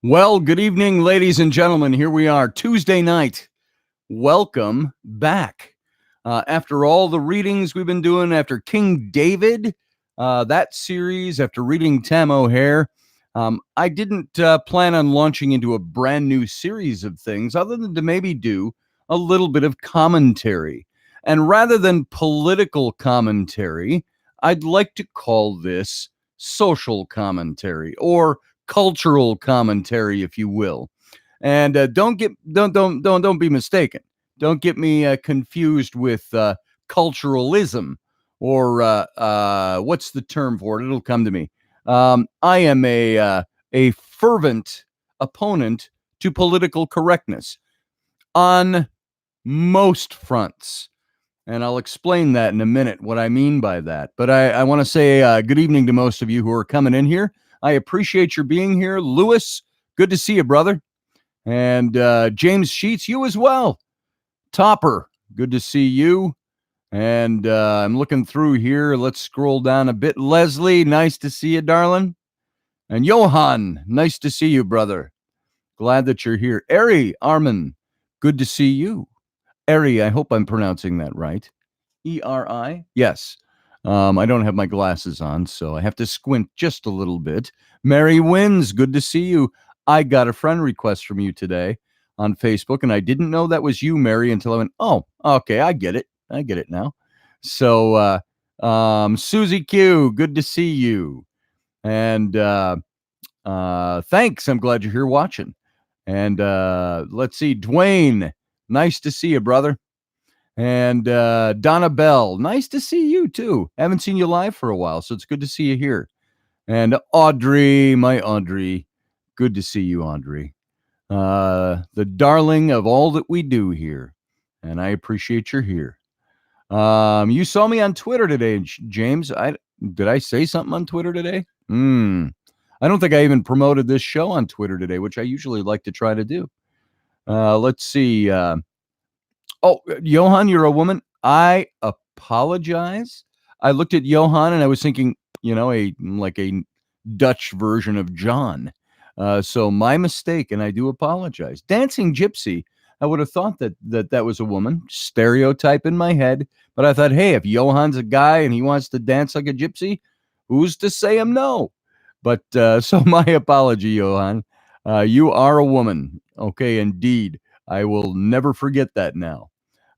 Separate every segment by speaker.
Speaker 1: Well, good evening, ladies and gentlemen. Here we are, Tuesday night. Welcome back. After all the readings we've been doing, after King David, that series, after reading Tam O'Hare, I didn't plan on launching into a brand new series of things other than to maybe do a little bit of commentary. And rather than political commentary, I'd like to call this social commentary or cultural commentary, if you will. And don't be mistaken. Don't get me confused with culturalism or what's the term for it? It'll come to me. I am a fervent opponent to political correctness on most fronts. And I'll explain that in a minute, what I mean by that. But I want to say good evening to most of you who are coming in here. I appreciate your being here. Lewis, good to see you, brother. And James Sheets, you as well. Topper, good to see you. And I'm looking through here. Let's scroll down a bit. Leslie, nice to see you, darling. And Johan, nice to see you, brother. Glad that you're here. Ari Armin, good to see you. Eri, I hope I'm pronouncing that right. Eri? Yes. I don't have my glasses on, so I have to squint just a little bit. Mary Wins, good to see you. I got a friend request from you today on Facebook, and I didn't know that was you, Mary, until I went, oh, okay, I get it. I get it now. So, Susie Q, good to see you. And thanks. I'm glad you're here watching. And let's see, Dwayne, nice to see you, brother. And Donna Bell, nice to see you too. Haven't seen you live for a while, so it's good to see you here. And Audrey, my Audrey, good to see you, Audrey. The darling of all that we do here, and I appreciate you're here. You saw me on Twitter today, James. Did I say something on Twitter today? I don't think I even promoted this show on Twitter today, which I usually like to try to do. Let's see. Oh, Johan, you're a woman. I apologize. I looked at Johan and I was thinking, like a Dutch version of John. So my mistake, and I do apologize. Dancing Gypsy. I would have thought that was a woman. Stereotype in my head. But I thought, hey, if Johan's a guy and he wants to dance like a gypsy, who's to say him no? But so my apology, Johan. You are a woman. Okay, indeed. I will never forget that now.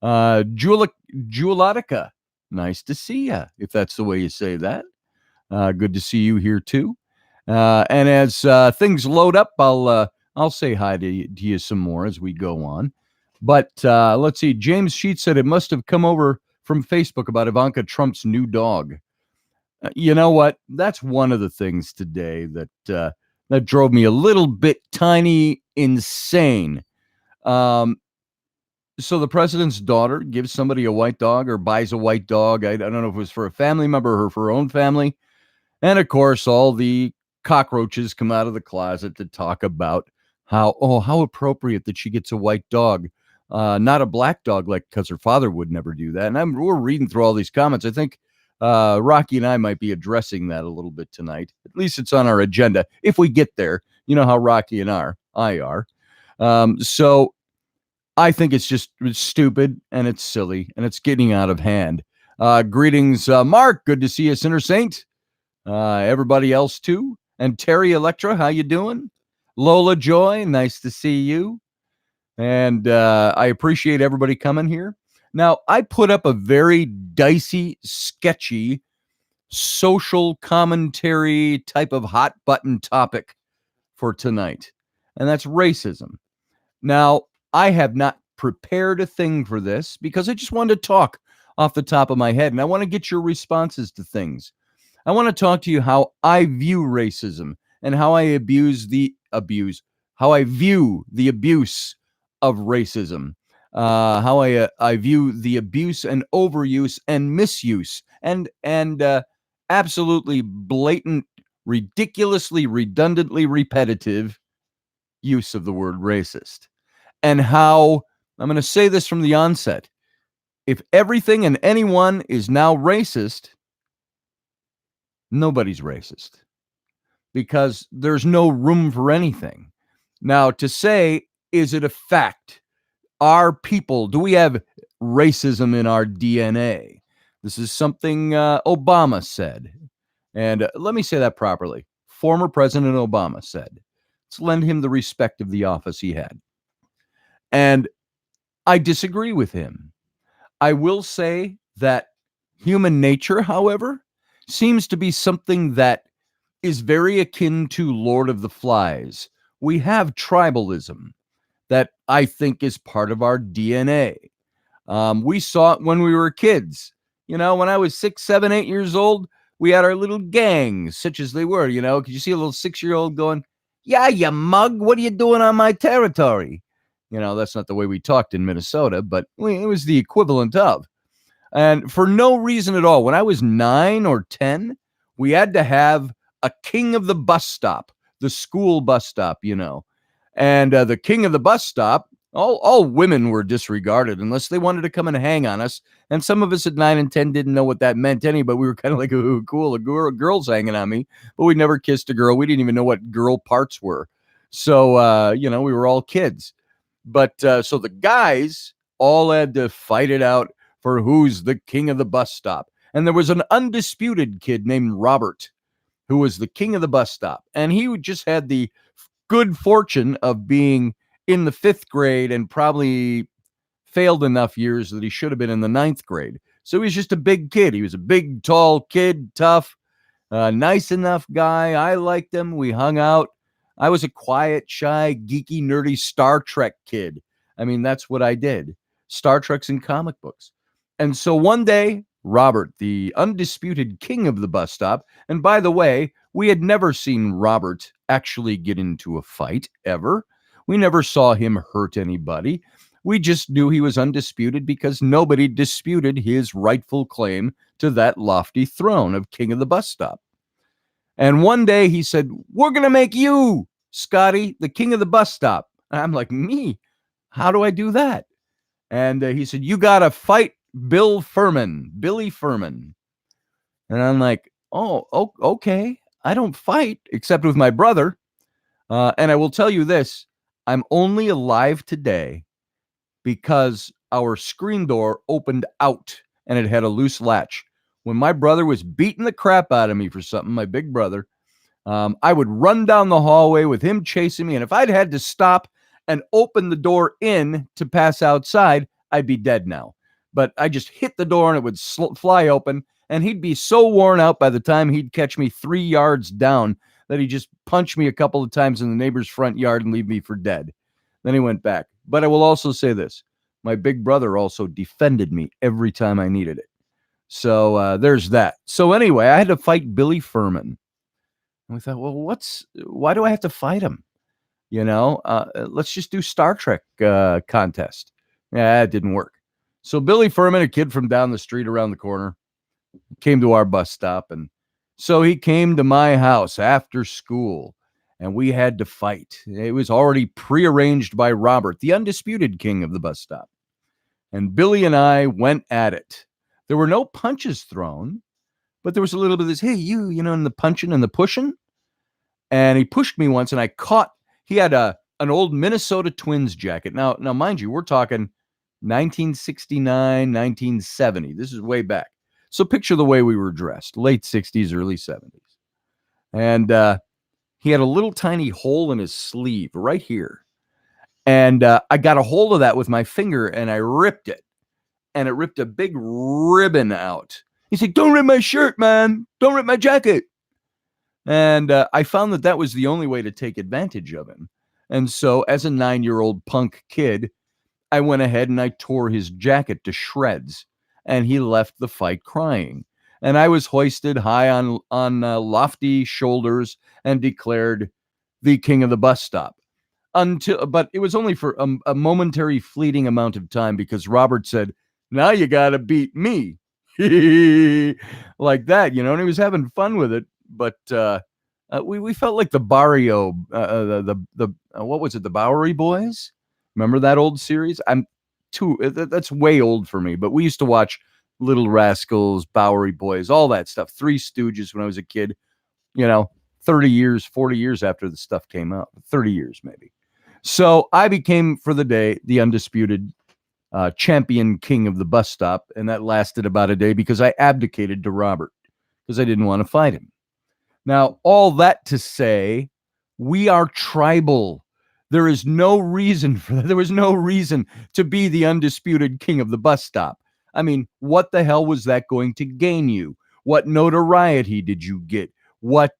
Speaker 1: Julitica, nice to see you, if that's the way you say that. Good to see you here too. And as things load up, I'll say hi to you some more as we go on. But let's see. James Sheets said it must have come over from Facebook about Ivanka Trump's new dog. You know what? That's one of the things today that drove me a little bit tiny insane. So the president's daughter gives somebody a white dog or buys a white dog. I don't know if it was for a family member or for her own family. And of course, all the cockroaches come out of the closet to talk about how appropriate that she gets a white dog, not a black dog, like because her father would never do that. And we're reading through all these comments. I think Rocky and I might be addressing that a little bit tonight. At least it's on our agenda if we get there. You know how Rocky and I are. So I think it's stupid and it's silly and it's getting out of hand. Greetings, Mark. Good to see you, Sinner Saint. Everybody else too. And Terry Electra, how you doing? Lola Joy, nice to see you. And I appreciate everybody coming here. Now, I put up a very dicey, sketchy, social commentary type of hot button topic for tonight, and that's racism. Now, I have not prepared a thing for this because I just wanted to talk off the top of my head, and I want to get your responses to things. I want to talk to you how I view racism and how I view the abuse of racism, how I view the abuse and overuse and misuse and absolutely blatant, ridiculously, redundantly repetitive use of the word racist. And how, I'm going to say this from the onset, if everything and anyone is now racist, nobody's racist because there's no room for anything. Now, to say, is it a fact? Are people, do we have racism in our DNA? This is something Obama said. And let me say that properly. Former President Obama said, let's lend him the respect of the office he had. And I disagree with him. I will say that human nature, however, seems to be something that is very akin to Lord of the Flies. We have tribalism that I think is part of our DNA. We saw it when we were kids. You know, when I was 6, 7, 8 years old, we had our little gangs, such as they were. You know, could you see a little 6-year-old going, "Yeah, you mug, what are you doing on my territory?" You know, that's not the way we talked in Minnesota, but it was the equivalent of. And for no reason at all, when I was 9 or 10, we had to have a king of the bus stop, the school bus stop, you know. And the king of the bus stop, all women were disregarded unless they wanted to come and hang on us. And some of us at 9 and 10 didn't know what that meant any, but we were kind of like, ooh, cool, a girl's hanging on me. But we never kissed a girl. We didn't even know what girl parts were. So, you know, we were all kids. But so the guys all had to fight it out for who's the king of the bus stop. And there was an undisputed kid named Robert who was the king of the bus stop. And he just had the good fortune of being in the 5th grade and probably failed enough years that he should have been in the 9th grade. So he was just a big kid. He was a big, tall kid, tough, nice enough guy. I liked him. We hung out. I was a quiet, shy, geeky, nerdy Star Trek kid. I mean, that's what I did. Star Treks and comic books. And so one day, Robert, the undisputed king of the bus stop, and by the way, we had never seen Robert actually get into a fight ever. We never saw him hurt anybody. We just knew he was undisputed because nobody disputed his rightful claim to that lofty throne of king of the bus stop. And one day he said, "We're going to make you, Scotty, the king of the bus stop." And I'm like, "Me? How do I do that?" And he said, "You got to fight Billy Furman." And I'm like, "Oh, okay. I don't fight except with my brother." And I will tell you this, I'm only alive today because our screen door opened out and it had a loose latch. When my brother was beating the crap out of me for something, my big brother, I would run down the hallway with him chasing me. And if I'd had to stop and open the door in to pass outside, I'd be dead now. But I just hit the door and it would fly open. And he'd be so worn out by the time he'd catch me 3 yards down that he just punched me a couple of times in the neighbor's front yard and leave me for dead. Then he went back. But I will also say this. My big brother also defended me every time I needed it. So there's that. So anyway, I had to fight Billy Furman. And we thought, well, why do I have to fight him? You know, let's just do Star Trek contest. Yeah, it didn't work. So Billy Furman, a kid from down the street around the corner, came to our bus stop. And so he came to my house after school and we had to fight. It was already prearranged by Robert, the undisputed king of the bus stop. And Billy and I went at it. There were no punches thrown, but there was a little bit of this, hey, you know, and the punching and the pushing. And he pushed me once and I caught, he had an old Minnesota Twins jacket. Now, mind you, we're talking 1969, 1970. This is way back. So picture the way we were dressed, late 60s, early 70s. And he had a little tiny hole in his sleeve right here. And I got a hold of that with my finger and I ripped it. And it ripped a big ribbon out. He said, "Don't rip my shirt, man. Don't rip my jacket." And I found that was the only way to take advantage of him. And so as a 9-year-old punk kid, I went ahead and I tore his jacket to shreds. And he left the fight crying. And I was hoisted high on lofty shoulders and declared the king of the bus stop. But it was only for a momentary fleeting amount of time because Robert said, "Now you got to beat me." Like that, you know, and he was having fun with it. But we felt like the Barrio, what was it? The Bowery Boys. Remember that old series? That's way old for me, but we used to watch Little Rascals, Bowery Boys, all that stuff. Three Stooges when I was a kid, you know, 30 years, 40 years after the stuff came out, 30 years maybe. So I became, for the day, the undisputed champion king of the bus stop. And that lasted about a day because I abdicated to Robert because I didn't want to fight him. Now, all that to say, we are tribal. There is no reason for that. There was no reason to be the undisputed king of the bus stop. I mean, what the hell was that going to gain you? What notoriety did you get? What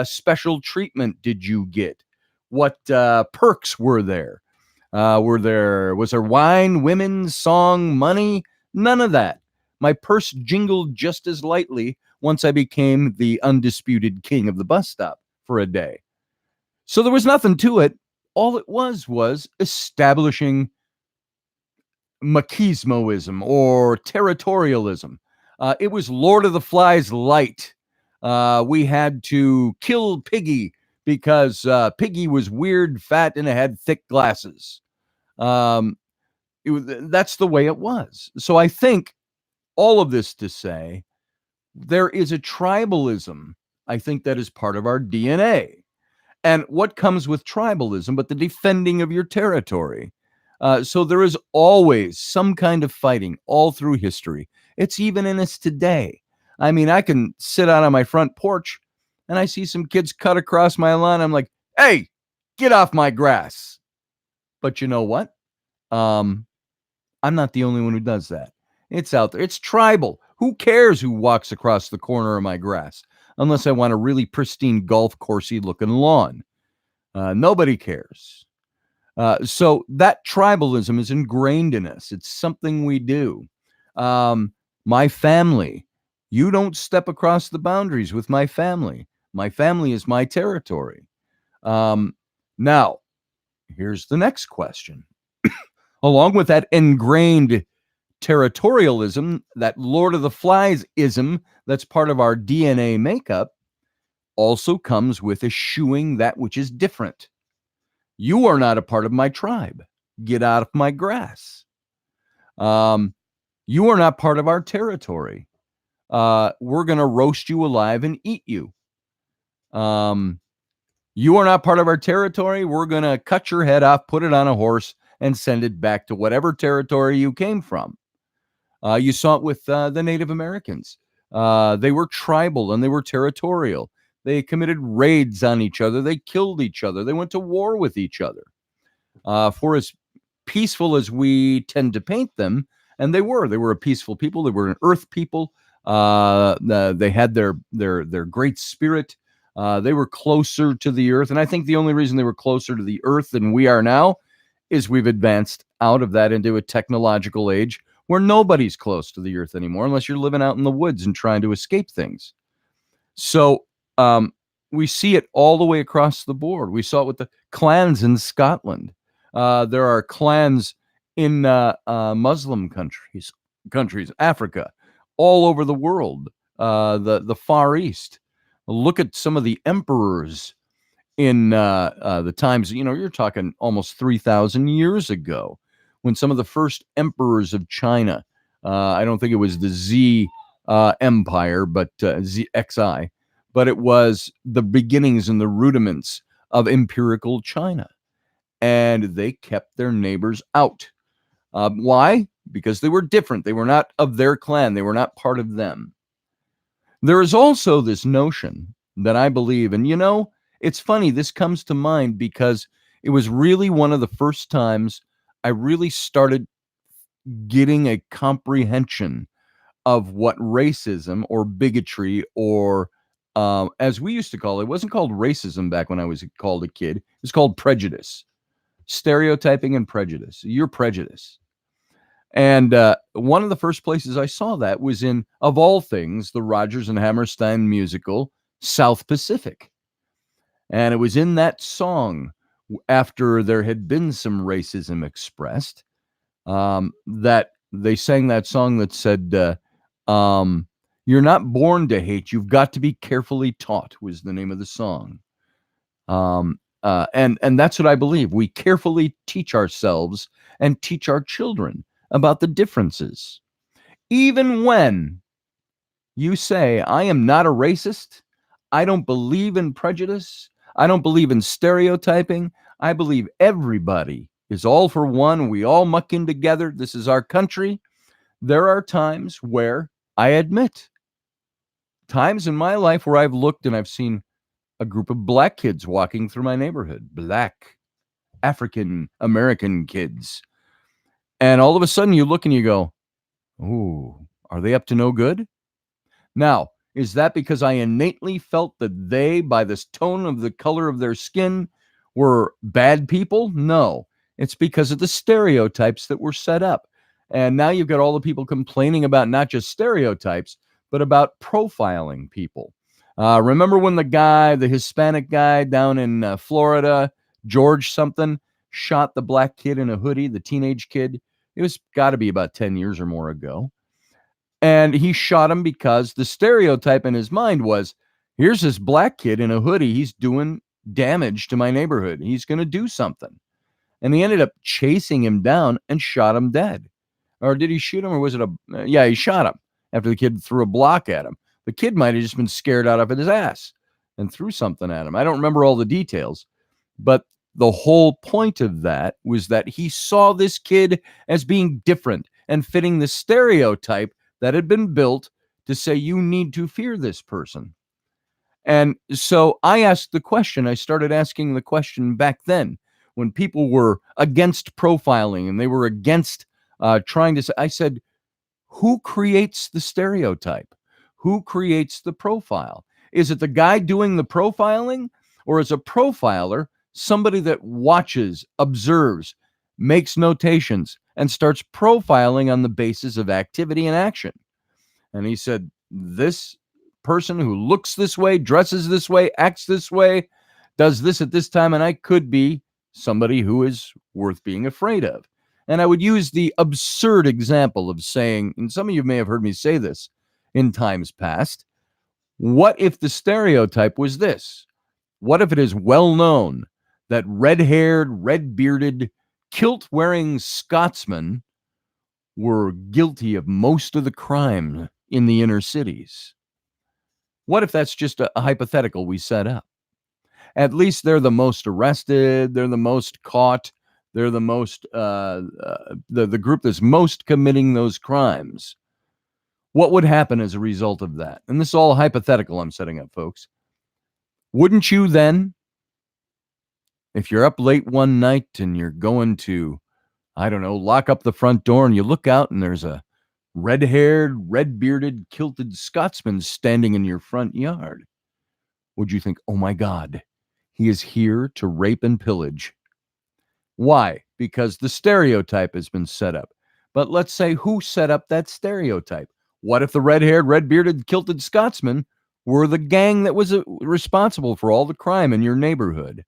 Speaker 1: special treatment did you get? What perks were there? Was there wine, women, song, money? None of that. My purse jingled just as lightly once I became the undisputed king of the bus stop for a day. So there was nothing to it. All it was establishing machismoism or territorialism. It was Lord of the Flies light. We had to kill Piggy because Piggy was weird, fat, and had thick glasses. Um, that's the way it was. So I think all of this to say there is a tribalism, I think, that is part of our DNA. And what comes with tribalism but the defending of your territory? So there is always some kind of fighting all through history. It's even in us today. I mean, I can sit out on my front porch and I see some kids cut across my lawn. I'm like, hey, get off my grass. But you know what? I'm not the only one who does that. It's out there. It's tribal. Who cares who walks across the corner of my grass? Unless I want a really pristine golf coursey looking lawn. Nobody cares. So that tribalism is ingrained in us. It's something we do. My family, you don't step across the boundaries with my family. My family is my territory. Now, here's the next question. Along with that ingrained territorialism, that Lord of the Flies ism that's part of our DNA makeup, also comes with eschewing that which is different. You are not a part of my tribe. Get out of my grass. You are not part of our territory. We're going to roast you alive and eat you. You are not part of our territory. We're going to cut your head off, put it on a horse, and send it back to whatever territory you came from. You saw it with the Native Americans. They were tribal and they were territorial. They committed raids on each other. They killed each other. They went to war with each other. For as peaceful as we tend to paint them, and they were a peaceful people. They were an earth people. They had their great spirit. They were closer to the earth. And I think the only reason they were closer to the earth than we are now is we've advanced out of that into a technological age where nobody's close to the earth anymore unless you're living out in the woods and trying to escape things. So we see it all the way across the board. We saw it with the clans in Scotland. There are clans in Muslim countries, Africa, all over the world, the Far East. Look at some of the emperors in the times, you're talking almost 3,000 years ago, when some of the first emperors of China, I don't think it was the Z Empire, but XI, but it was the beginnings and the rudiments of empirical China. And they kept their neighbors out. Why? Because they were different. They were not of their clan. They were not part of them. There is also this notion that I believe, and it's funny, this comes to mind because it was really one of the first times I really started getting a comprehension of what racism or bigotry or as we used to call it wasn't called racism back when I was called a kid. It was called prejudice, stereotyping and prejudice. You're prejudice. And one of the first places I saw that was in, of all things, the Rodgers and Hammerstein musical, South Pacific. And it was in that song, after there had been some racism expressed, that they sang that song that said, you're not born to hate, you've got to be carefully taught, was the name of the song. And that's what I believe. We carefully teach ourselves and teach our children about the differences. Even when you say, I am not a racist, I don't believe in prejudice, I don't believe in stereotyping. I believe everybody is all for one. We all muck in together. This is our country. There are times where I admit, times in my life where I've looked and I've seen a group of black kids walking through my neighborhood, black African American kids. And all of a sudden you look and you go, ooh, are they up to no good? Now, is that because I innately felt that they, by this tone of the color of their skin, were bad people? No. It's because of the stereotypes that were set up. And now you've got all the people complaining about not just stereotypes, but about profiling people. Remember when the Hispanic guy down in Florida, George something, shot the black kid in a hoodie, the teenage kid? It was got to be about 10 years or more ago. And he shot him because the stereotype in his mind was, here's this black kid in a hoodie. He's doing damage to my neighborhood. He's going to do something. And he ended up chasing him down and shot him dead. Or did he shoot him, or was it yeah, he shot him after the kid threw a block at him. The kid might have just been scared out of his ass and threw something at him. I don't remember all the details, but the whole point of that was that he saw this kid as being different and fitting the stereotype that had been built to say you need to fear this person. And so I asked the question, I started asking the question back then when people were against profiling and they were against trying to say, I said, who creates the stereotype? Who creates the profile? Is it the guy doing the profiling, or is a profiler somebody that watches, observes, makes notations, and starts profiling on the basis of activity and action? And he said, this person who looks this way, dresses this way, acts this way, does this at this time, and I could be somebody who is worth being afraid of. And I would use the absurd example of saying, and some of you may have heard me say this in times past, what if the stereotype was this? What if it is well known that red-haired, red-bearded, kilt-wearing Scotsmen were guilty of most of the crime in the inner cities? What if that's just a hypothetical we set up? At least they're the most arrested, they're the most caught, they're the most, the group that's most committing those crimes. What would happen as a result of that? And this is all hypothetical I'm setting up, folks. Wouldn't you then, if you're up late one night and you're going to, I don't know, lock up the front door and you look out and there's a red-haired, red-bearded, kilted Scotsman standing in your front yard, would you think, oh my God, he is here to rape and pillage? Why? Because the stereotype has been set up. But let's say, who set up that stereotype? What if the red-haired, red-bearded, kilted Scotsman were the gang that was responsible for all the crime in your neighborhood?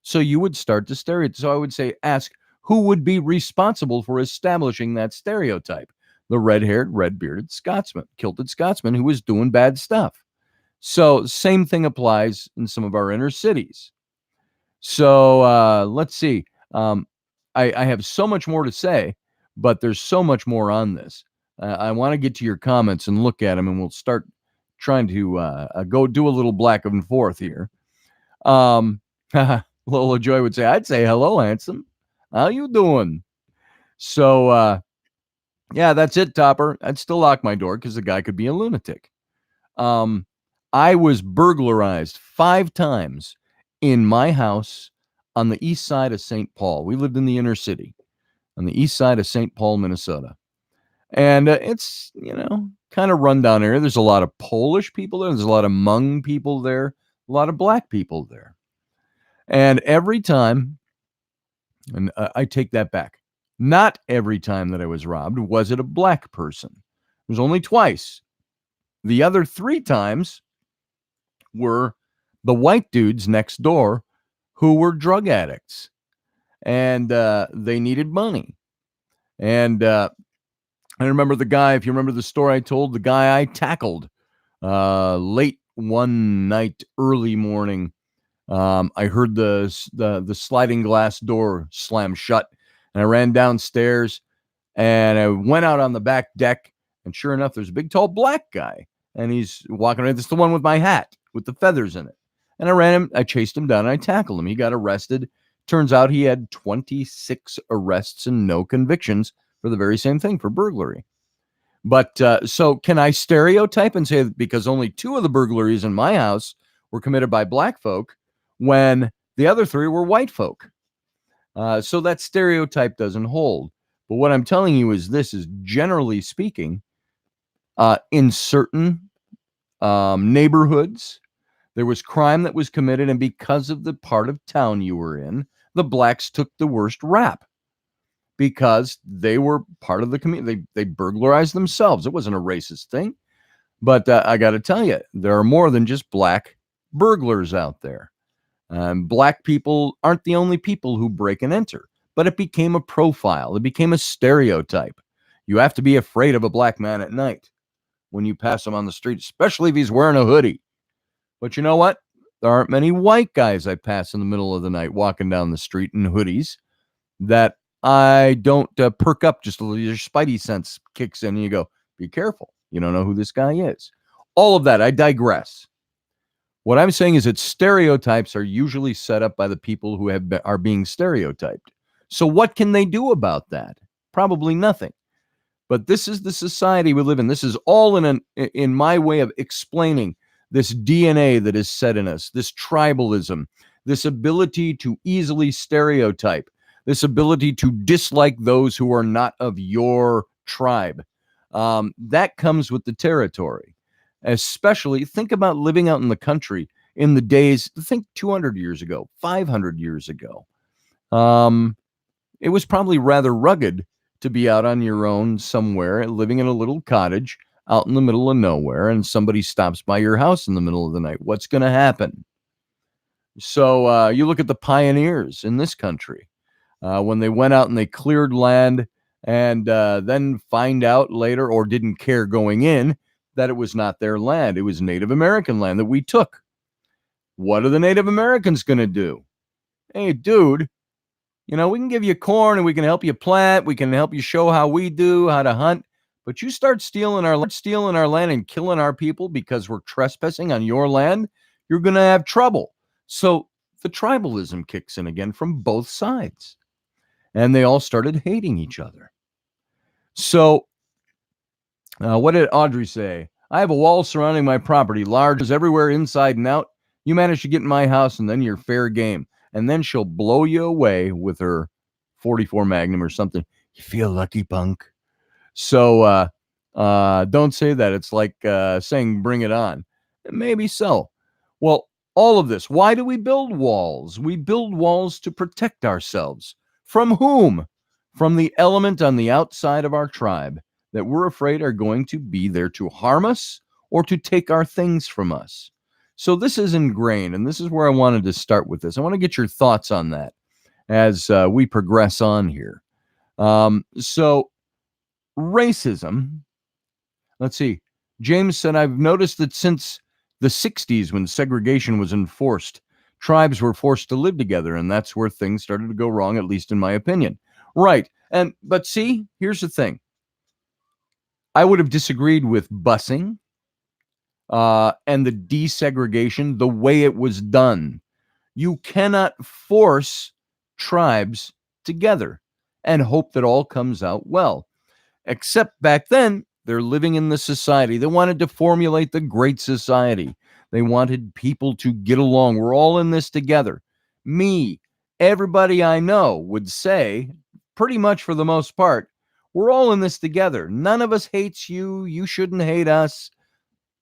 Speaker 1: So you would start the stereotype. So I would say, ask, who would be responsible for establishing that stereotype? The red-haired, red-bearded Scotsman, kilted Scotsman who was doing bad stuff. So same thing applies in some of our inner cities. So let's see. I have so much more to say, but there's so much more on this. I want to get to your comments and look at them, and we'll start trying to go do a little back and forth here. Lola Joy would say, I'd say, hello, handsome. How you doing? So, yeah, that's it, Topper. I'd still lock my door because the guy could be a lunatic. I was burglarized 5 times in my house on the east side of St. Paul. We lived in the inner city on the east side of St. Paul, Minnesota. And it's, kind of rundown area. There's a lot of Polish people there. There's a lot of Hmong people there, a lot of black people there. And every time, and I take that back, not every time that I was robbed was it a black person. It was only twice. The other 3 times were the white dudes next door who were drug addicts. And they needed money. And I remember the guy, if you remember the story I told, the guy I tackled late one night, early morning. I heard the sliding glass door slam shut, and I ran downstairs and I went out on the back deck, and sure enough, there's a big, tall black guy, and he's walking around. This is the one with my hat with the feathers in it. And I chased him down, and I tackled him. He got arrested. Turns out he had 26 arrests and no convictions for the very same thing, for burglary. But so can I stereotype and say that because only 2 of the burglaries in my house were committed by black folk when the other 3 were white folk? So that stereotype doesn't hold. But what I'm telling you is this is generally speaking, in certain neighborhoods, there was crime that was committed, and because of the part of town you were in, the blacks took the worst rap because they were part of the community. They burglarized themselves. It wasn't a racist thing. But I got to tell you, there are more than just black burglars out there. Black people aren't the only people who break and enter, but it became a profile. It became a stereotype. You have to be afraid of a black man at night when you pass him on the street, especially if he's wearing a hoodie. But you know what? There aren't many white guys I pass in the middle of the night walking down the street in hoodies that I don't perk up just a little. Your spidey sense kicks in and you go, be careful. You don't know who this guy is. All of that, I digress. What I'm saying is that stereotypes are usually set up by the people who are being stereotyped. So what can they do about that? Probably nothing. But this is the society we live in. This is all in my way of explaining this DNA that is set in us, this tribalism, this ability to easily stereotype, this ability to dislike those who are not of your tribe. That comes with the territory. Especially, think about living out in the country in the days, think 200 years ago, 500 years ago. It was probably rather rugged to be out on your own somewhere, living in a little cottage out in the middle of nowhere, and somebody stops by your house in the middle of the night. What's going to happen? So you look at the pioneers in this country when they went out and they cleared land and then find out later, or didn't care going in, that it was not their land. It was Native American land that we took. What are the Native Americans going to do? Hey, dude, we can give you corn and we can help you plant. We can help you show how we do, how to hunt. But you start stealing our land and killing our people because we're trespassing on your land, you're going to have trouble. So the tribalism kicks in again from both sides. And they all started hating each other. So what did Audrey say? I have a wall surrounding my property, large as everywhere inside and out. You manage to get in my house and then you're fair game. And then she'll blow you away with her 44 Magnum or something. You feel lucky, punk. So don't say that. It's like saying bring it on. Maybe so. Well, all of this. Why do we build walls? We build walls to protect ourselves. From whom? From the element on the outside of our tribe that we're afraid are going to be there to harm us or to take our things from us. So this is ingrained, and this is where I wanted to start with this. I want to get your thoughts on that as we progress on here. So racism, let's see. James said, I've noticed that since the 60s, when segregation was enforced, tribes were forced to live together, and that's where things started to go wrong, at least in my opinion. Right. But see, here's the thing. I would have disagreed with busing and the desegregation, the way it was done. You cannot force tribes together and hope that all comes out well. Except back then, they're living in the society. They wanted to formulate the great society. They wanted people to get along. We're all in this together. Everybody I know would say, pretty much for the most part, we're all in this together. None of us hates you. You shouldn't hate us.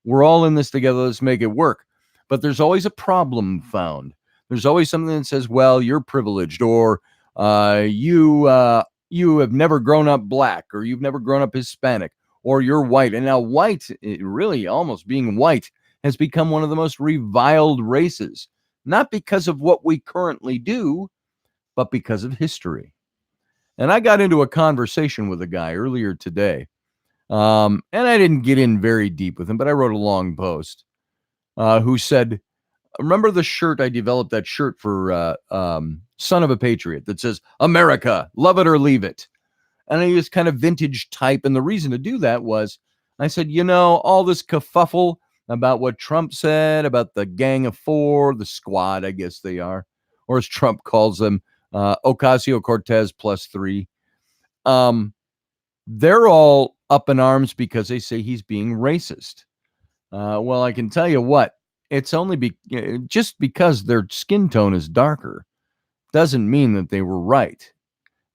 Speaker 1: We're all in this together. Let's make it work. But there's always a problem found. There's always something that says, well, you're privileged, or you have never grown up black, or you've never grown up Hispanic, or you're white. And now white, really almost being white, has become one of the most reviled races, not because of what we currently do, but because of history. And I got into a conversation with a guy earlier today, and I didn't get in very deep with him, but I wrote a long post, who said, remember the shirt I developed, that shirt for Son of a Patriot that says, America, love it or leave it. And I used kind of vintage type. And the reason to do that was, I said, all this kerfuffle about what Trump said about the Gang of Four, the squad, I guess they are, or as Trump calls them, Ocasio-Cortez plus three. They're all up in arms because they say he's being racist. Well, I can tell you what, it's only just because their skin tone is darker doesn't mean that they were right.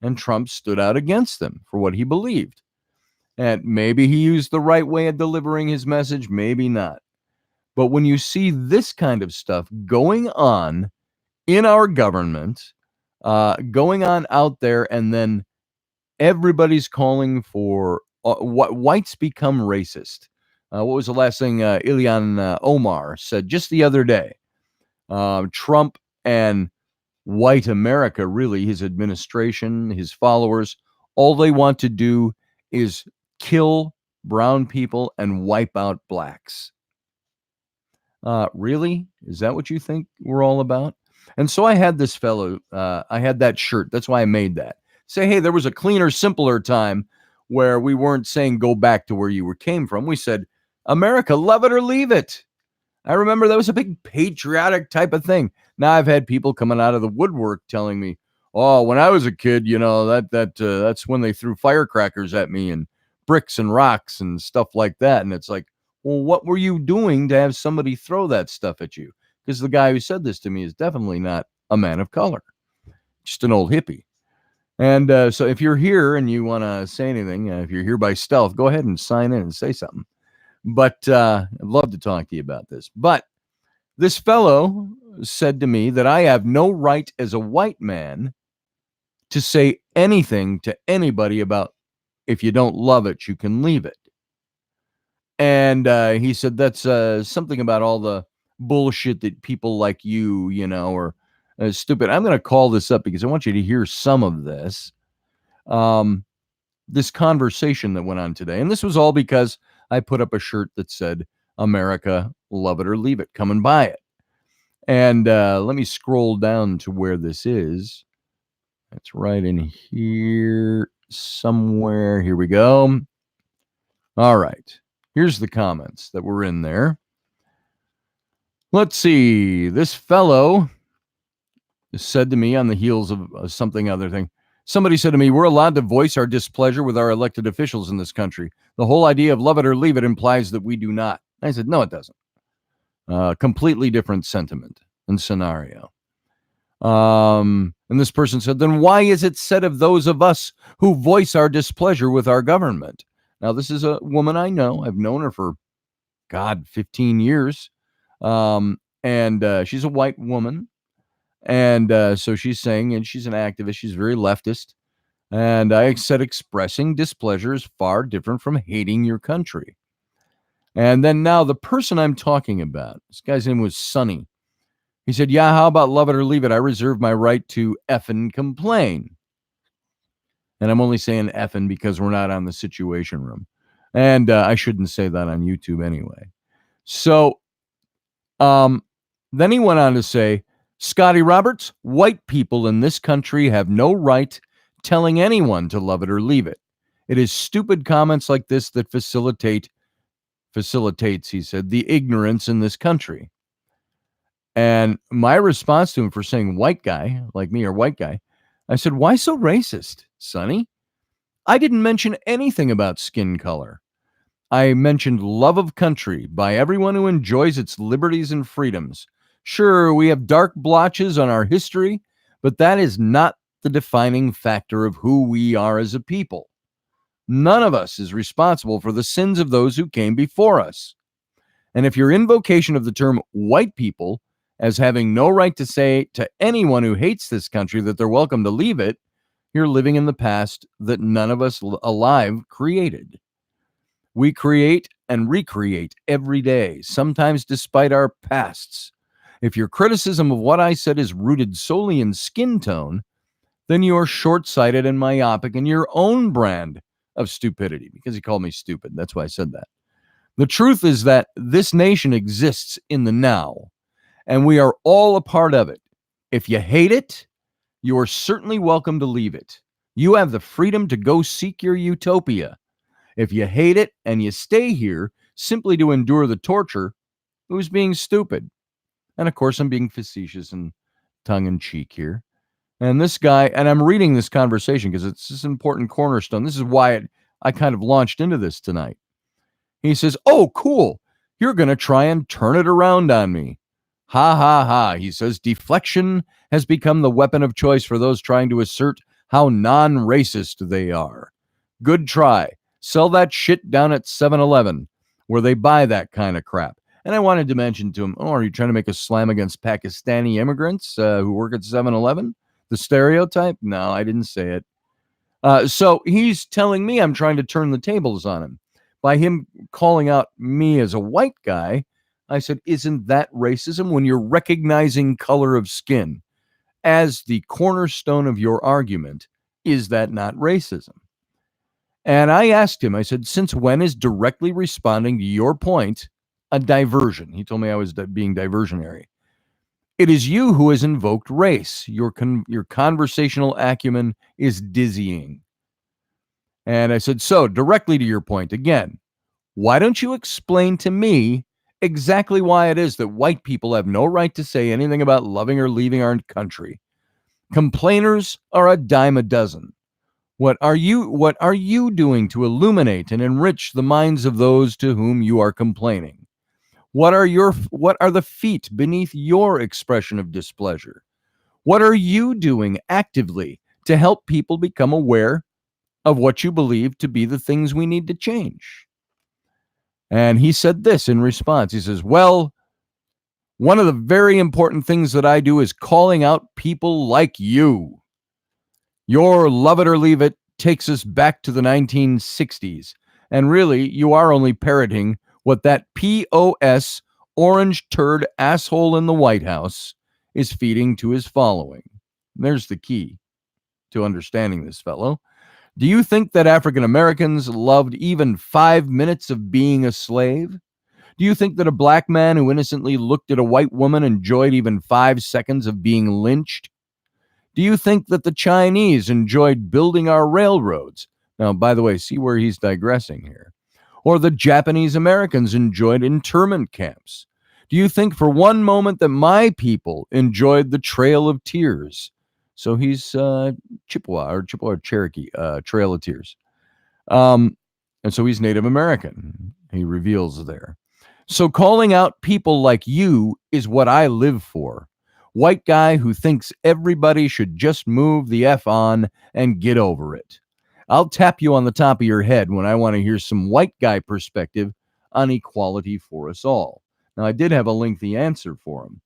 Speaker 1: And Trump stood out against them for what he believed. And maybe he used the right way of delivering his message, maybe not. But when you see this kind of stuff going on in our government, going on out there, and then everybody's calling for what whites become racist. What was the last thing Ilhan Omar said just the other day? Trump and white America, really, his administration, his followers, all they want to do is kill brown people and wipe out blacks. Really? Is that what you think we're all about? And so I had this fellow, I had that shirt. That's why I made that. Say, hey, there was a cleaner, simpler time where we weren't saying go back to where you came from. We said, America, love it or leave it. I remember that was a big patriotic type of thing. Now I've had people coming out of the woodwork telling me, oh, when I was a kid, you know, that's when they threw firecrackers at me and bricks and rocks and stuff like that. And it's like, well, what were you doing to have somebody throw that stuff at you? Because the guy who said this to me is definitely not a man of color, just an old hippie. And so if you're here and you want to say anything, if you're here by stealth, go ahead and sign in and say something. But I'd love to talk to you about this. But this fellow said to me that I have no right as a white man to say anything to anybody about if you don't love it, you can leave it. And he said that's something about all the bullshit that people like you know, are stupid. I'm going to call this up because I want you to hear some of this. This conversation that went on today. And this was all because I put up a shirt that said, America, love it or leave it. Come and buy it. And let me scroll down to where this is. It's right in here somewhere. Here we go. All right. Here's the comments that were in there. Let's see. This fellow said to me on the heels of something other thing. Somebody said to me, we're allowed to voice our displeasure with our elected officials in this country. The whole idea of love it or leave it implies that we do not. I said, no, it doesn't. Completely different sentiment and scenario. And this person said, then why is it said of those of us who voice our displeasure with our government? Now, this is a woman I know. I've known her for, 15 years. And she's a white woman. And so she's saying, and she's an activist, she's very leftist. And I said, expressing displeasure is far different from hating your country. And then now the person I'm talking about, this guy's name was Sonny. He said, yeah, how about love it or leave it? I reserve my right to effing complain. And I'm only saying effing because we're not on the Situation Room. And I shouldn't say that on YouTube anyway. So then he went on to say, Scotty Roberts, white people in this country have no right telling anyone to love it or leave it. It is stupid comments like this that facilitates, he said, the ignorance in this country. And my response to him for saying white guy, like me or white guy, I said, why so racist, Sonny? I didn't mention anything about skin color. I mentioned love of country by everyone who enjoys its liberties and freedoms. Sure, we have dark blotches on our history, but that is not the defining factor of who we are as a people. None of us is responsible for the sins of those who came before us. And if your invocation of the term white people as having no right to say to anyone who hates this country that they're welcome to leave it, you're living in the past that none of us alive created. We create and recreate every day, sometimes despite our pasts. If your criticism of what I said is rooted solely in skin tone, then you are short-sighted and myopic in your own brand of stupidity, because he called me stupid. That's why I said that. The truth is that this nation exists in the now, and we are all a part of it. If you hate it, you are certainly welcome to leave it. You have the freedom to go seek your utopia. If you hate it and you stay here simply to endure the torture, who's being stupid. And of course, I'm being facetious and tongue in cheek here. And this guy, and I'm reading this conversation because it's this important cornerstone. This is why I kind of launched into this tonight. He says, "Oh, cool. You're going to try and turn it around on me." Ha ha ha. He says, "Deflection has become the weapon of choice for those trying to assert how non racist they are. Good try. Sell that shit down at 7-Eleven, where they buy that kind of crap." And I wanted to mention to him, "Oh, are you trying to make a slam against Pakistani immigrants who work at 7-Eleven? The stereotype?" No, I didn't say it. So he's telling me I'm trying to turn the tables on him. By him calling out me as a white guy, I said, "Isn't that racism when you're recognizing color of skin as the cornerstone of your argument? Is that not racism?" And I asked him, I said, "Since when is directly responding to your point a diversion?" He told me I was being diversionary. "It is you who has invoked race. Your conversational acumen is dizzying." And I said, "So, directly to your point, again, why don't you explain to me exactly why it is that white people have no right to say anything about loving or leaving our country? Complainers are a dime a dozen. What are you doing to illuminate and enrich the minds of those to whom you are complaining? What are the feet beneath your expression of displeasure? What are you doing actively to help people become aware of what you believe to be the things we need to change?" And he said this in response. He says, "Well, one of the very important things that I do is calling out people like you. Your love it or leave it takes us back to the 1960s. And really, you are only parroting what that POS orange turd asshole in the White House is feeding to his following." There's the key to understanding this fellow. "Do you think that African Americans loved even 5 minutes of being a slave? Do you think that a black man who innocently looked at a white woman enjoyed even 5 seconds of being lynched? Do you think that the Chinese enjoyed building our railroads?" Now, by the way, see where he's digressing here. "Or the Japanese Americans enjoyed internment camps? Do you think for one moment that my people enjoyed the Trail of Tears?" So he's Chippewa Cherokee, Trail of Tears. And so he's Native American. He reveals there. "So calling out people like you is what I live for. White guy who thinks everybody should just move the F on and get over it. I'll tap you on the top of your head when I want to hear some white guy perspective on equality for us all." Now, I did have a lengthy answer for him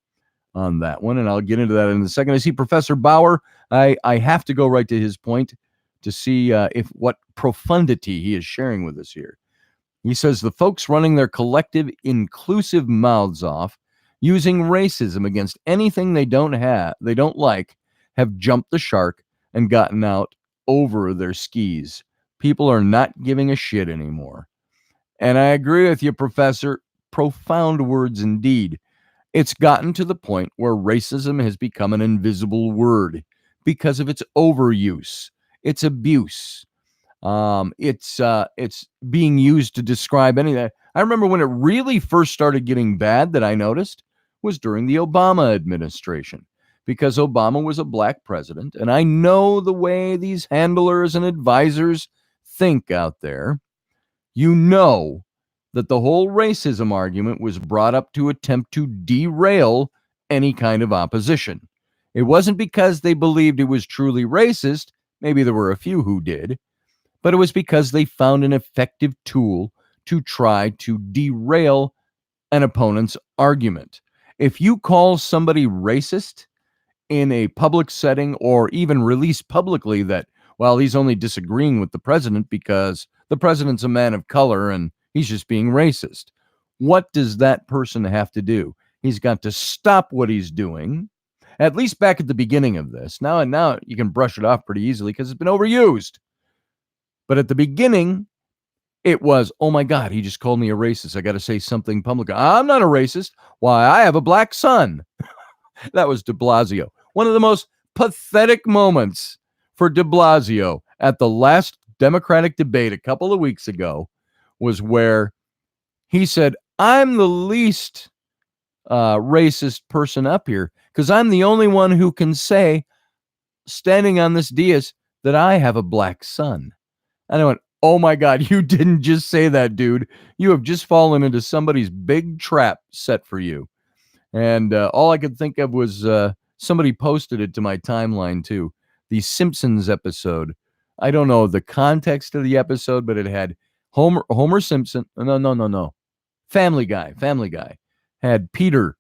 Speaker 1: on that one, and I'll get into that in a second. I see Professor Bauer. I have to go right to his point to see if what profundity he is sharing with us here. He says the folks running their collective inclusive mouths off, using racism against anything they don't like, have jumped the shark and gotten out over their skis. People are not giving a shit anymore. And I agree with you, Professor. Profound words indeed. It's gotten to the point where racism has become an invisible word because of its overuse, its abuse. It's being used to describe anything. I remember when it really first started getting bad that I noticed was during the Obama administration, because Obama was a black president, and I know the way these handlers and advisors think out there. You know that the whole racism argument was brought up to attempt to derail any kind of opposition. It wasn't because they believed it was truly racist. Maybe there were a few who did, but it was because they found an effective tool to try to derail an opponent's argument. If you call somebody racist in a public setting, or even release publicly that, well, he's only disagreeing with the president because the president's a man of color and he's just being racist, what does that person have to do? He's got to stop what he's doing, at least back at the beginning of this. Now you can brush it off pretty easily because it's been overused. But at the beginning, it was, "Oh my God, he just called me a racist. I got to say something public. I'm not a racist. Why, I have a black son." That was de Blasio. One of the most pathetic moments for de Blasio at the last Democratic debate a couple of weeks ago was where he said, "I'm the least racist person up here because I'm the only one who can say, standing on this dais, that I have a black son. And I went, oh my God, you didn't just say that, dude. You have just fallen into somebody's big trap set for you. And all I could think of was somebody posted it to my timeline too. The Simpsons episode. I don't know the context of the episode, but it had Homer Simpson. No. Family Guy had Peter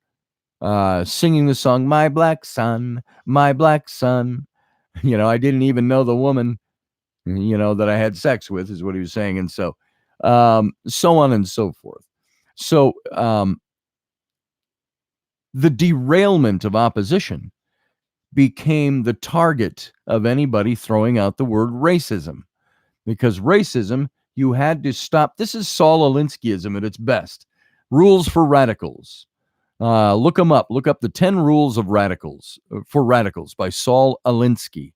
Speaker 1: singing the song "My Black Son, My Black Son." I didn't even know the woman, that I had sex with, is what he was saying, and so on and so forth. So the derailment of opposition became the target of anybody throwing out the word racism, because racism, you had to stop. This is Saul Alinskyism at its best. Rules for radicals. Look them up. Look up the 10 Rules of Radicals for Radicals by Saul Alinsky.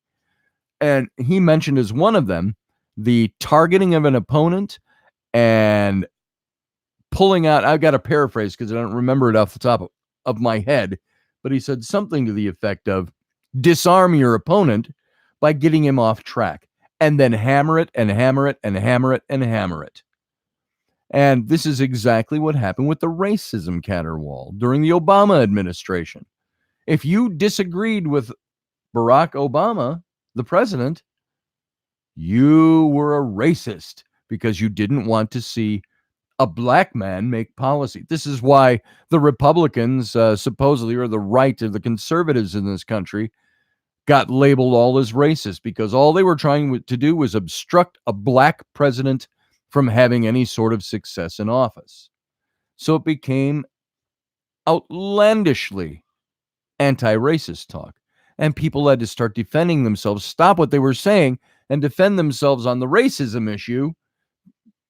Speaker 1: And he mentioned as one of them the targeting of an opponent and pulling out. I've got to paraphrase because I don't remember it off the top of my head, but he said something to the effect of disarm your opponent by getting him off track and then hammer it and hammer it and hammer it and hammer it. And this is exactly what happened with the racism caterwaul during the Obama administration. If you disagreed with Barack Obama, the president, you were a racist because you didn't want to see a black man make policy. This is why the Republicans, supposedly, or the right of the conservatives in this country, got labeled all as racist, because all they were trying to do was obstruct a black president from having any sort of success in office. So it became outlandishly anti-racist talk. And people had to start defending themselves, stop what they were saying, and defend themselves on the racism issue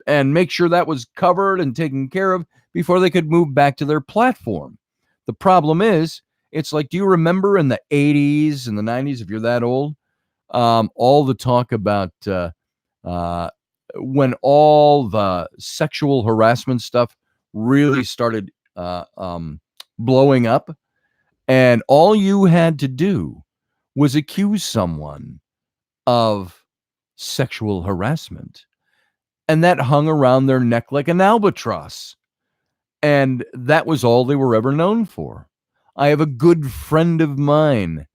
Speaker 1: and make sure that was covered and taken care of before they could move back to their platform. The problem is, it's like, do you remember in the 80s and the 90s, if you're that old, all the talk about when all the sexual harassment stuff really started blowing up, and all you had to do was accuse someone of sexual harassment, and that hung around their neck like an albatross. And that was all they were ever known for. I have a good friend of mine,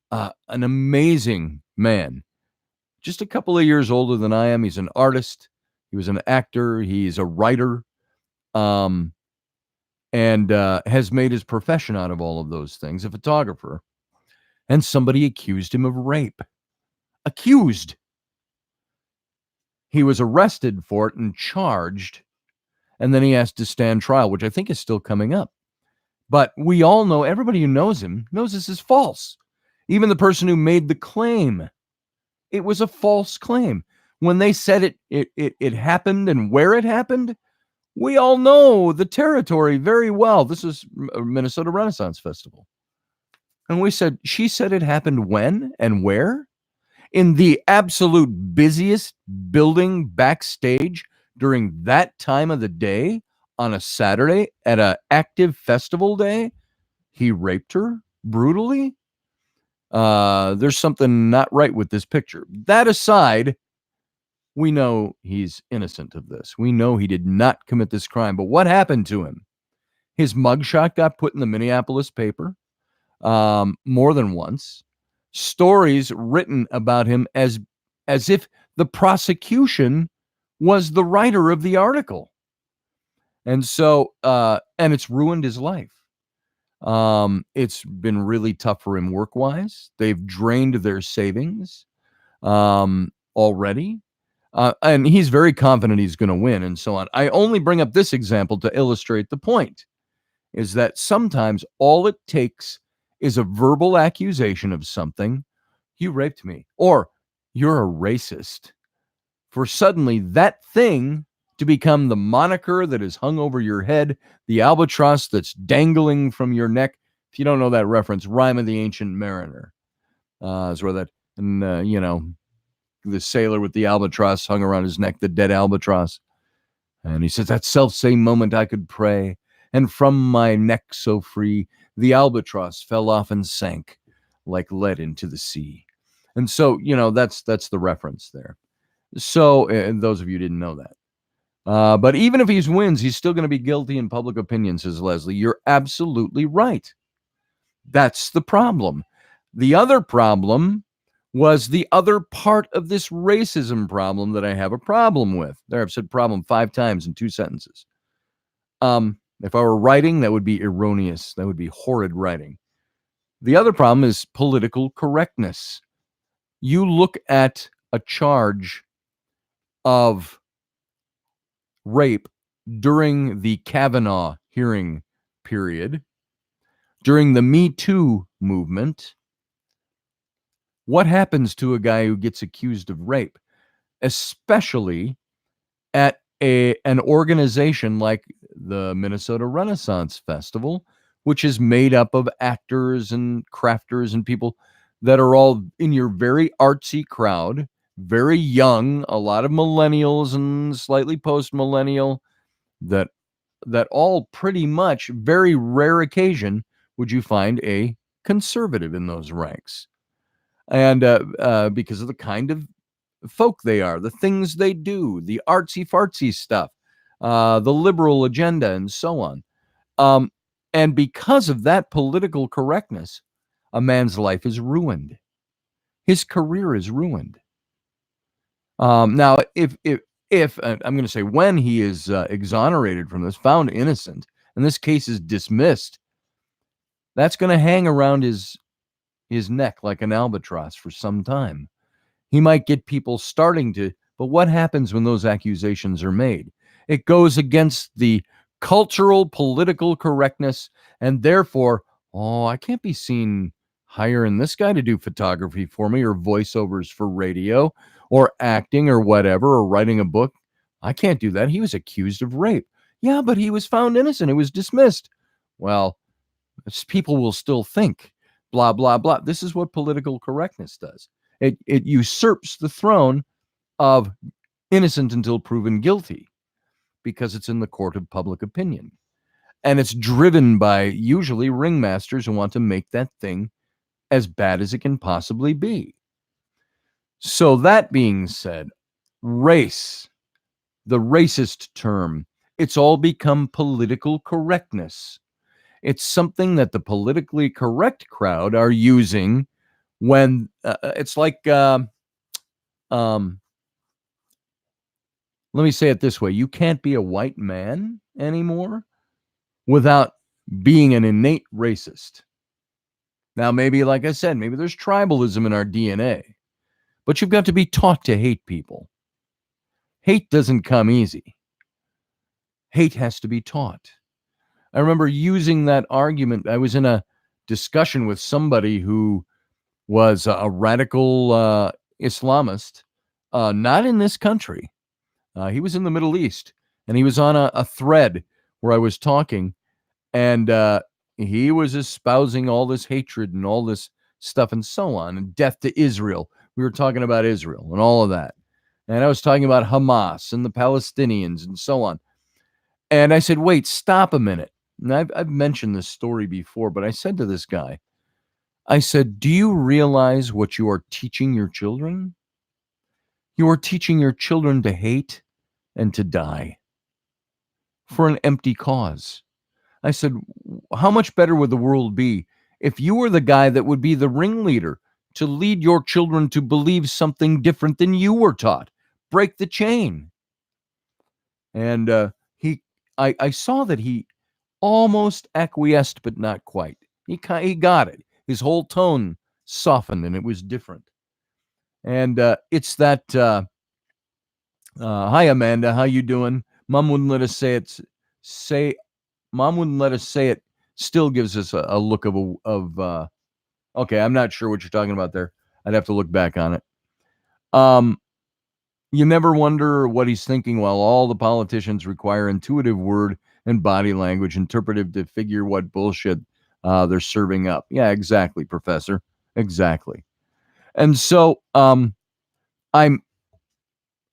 Speaker 1: an amazing man, just a couple of years older than I am. He's an artist. He was an actor. He's a writer, and has made his profession out of all of those things, a photographer. And somebody accused him of rape. Accused. He was arrested for it and charged, and then he has to stand trial, which I think is still coming up. But we all know, everybody who knows him knows this is false. Even the person who made the claim, it was a false claim. When they said it happened and where it happened, we all know the territory very well. This is Minnesota Renaissance Festival. And we said, she said it happened when and where? In the absolute busiest building backstage during that time of the day on a Saturday at an active festival day. He raped her brutally. There's something not right with this picture. That aside, we know he's innocent of this. We know he did not commit this crime. But what happened to him? His mugshot got put in the Minneapolis paper more than once. Stories written about him as if the prosecution was the writer of the article. And so, and it's ruined his life. It's been really tough for him work-wise. They've drained their savings already. And he's very confident he's going to win and so on. I only bring up this example to illustrate the point, is that sometimes all it takes is a verbal accusation of something. You raped me, or you're a racist, for suddenly that thing to become the moniker that is hung over your head, the albatross that's dangling from your neck. If you don't know that reference, Rhyme of the Ancient Mariner is where that, and the sailor with the albatross hung around his neck, the dead albatross. And he says, that self-same moment I could pray, and from my neck so free, the albatross fell off and sank like lead into the sea. And so, that's the reference there. So, and those of you who didn't know that. But even if he wins, he's still going to be guilty in public opinion, says Leslie. You're absolutely right. That's the problem. The other problem was the other part of this racism problem that I have a problem with. There, I've said problem 5 times in 2 sentences. If I were writing, that would be erroneous. That would be horrid writing. The other problem is political correctness. You look at a charge of rape during the Kavanaugh hearing period, during the Me Too movement. What happens to a guy who gets accused of rape, especially at an organization like the Minnesota Renaissance Festival, which is made up of actors and crafters and people that are all in your very artsy crowd, very young, a lot of millennials and slightly post-millennial, that all pretty much, very rare occasion would you find a conservative in those ranks. And because of the kind of folk they are, the things they do, the artsy fartsy stuff, the liberal agenda, and so on. And because of that political correctness, a man's life is ruined. His career is ruined. Now, if I'm going to say when he is exonerated from this, found innocent, and this case is dismissed, that's going to hang around his neck like an albatross for some time. He might get people starting to, but what happens when those accusations are made? It goes against the cultural, political correctness, and therefore, I can't be seen hiring this guy to do photography for me or voiceovers for radio or acting or whatever, or writing a book. I can't do that. He was accused of rape. Yeah, but he was found innocent. It was dismissed. Well, people will still think, blah, blah, blah. This is what political correctness does. It usurps the throne of innocent until proven guilty because it's in the court of public opinion. And it's driven by usually ringmasters who want to make that thing as bad as it can possibly be. So that being said, race, the racist term, it's all become political correctness. It's something that the politically correct crowd are using when it's like, let me say it this way. You can't be a white man anymore without being an innate racist. Now, maybe, like I said, maybe there's tribalism in our DNA, but you've got to be taught to hate people. Hate doesn't come easy. Hate has to be taught. I remember using that argument. I was in a discussion with somebody who was a radical Islamist, not in this country. He was in the Middle East, and he was on a thread where I was talking, and he was espousing all this hatred and all this stuff and so on, and death to Israel. We were talking about Israel and all of that. And I was talking about Hamas and the Palestinians and so on. And I said, wait, stop a minute. And I've mentioned this story before, but I said to this guy, I said, do you realize what you are teaching your children? You are teaching your children to hate and to die for an empty cause. I said, how much better would the world be if you were the guy that would be the ringleader to lead your children to believe something different than you were taught? Break the chain. And I saw that he almost acquiesced, but not quite. He got it. His whole tone softened, and it was different. And it's that, hi, Amanda, how you doing? Mom wouldn't let us say it. Mom wouldn't let us say it. Still gives us a look of okay, I'm not sure what you're talking about there. I'd have to look back on it. You never wonder what he's thinking while all the politicians require intuitive word and body language interpretive to figure what bullshit they're serving up. Yeah, exactly, Professor. Exactly. And so I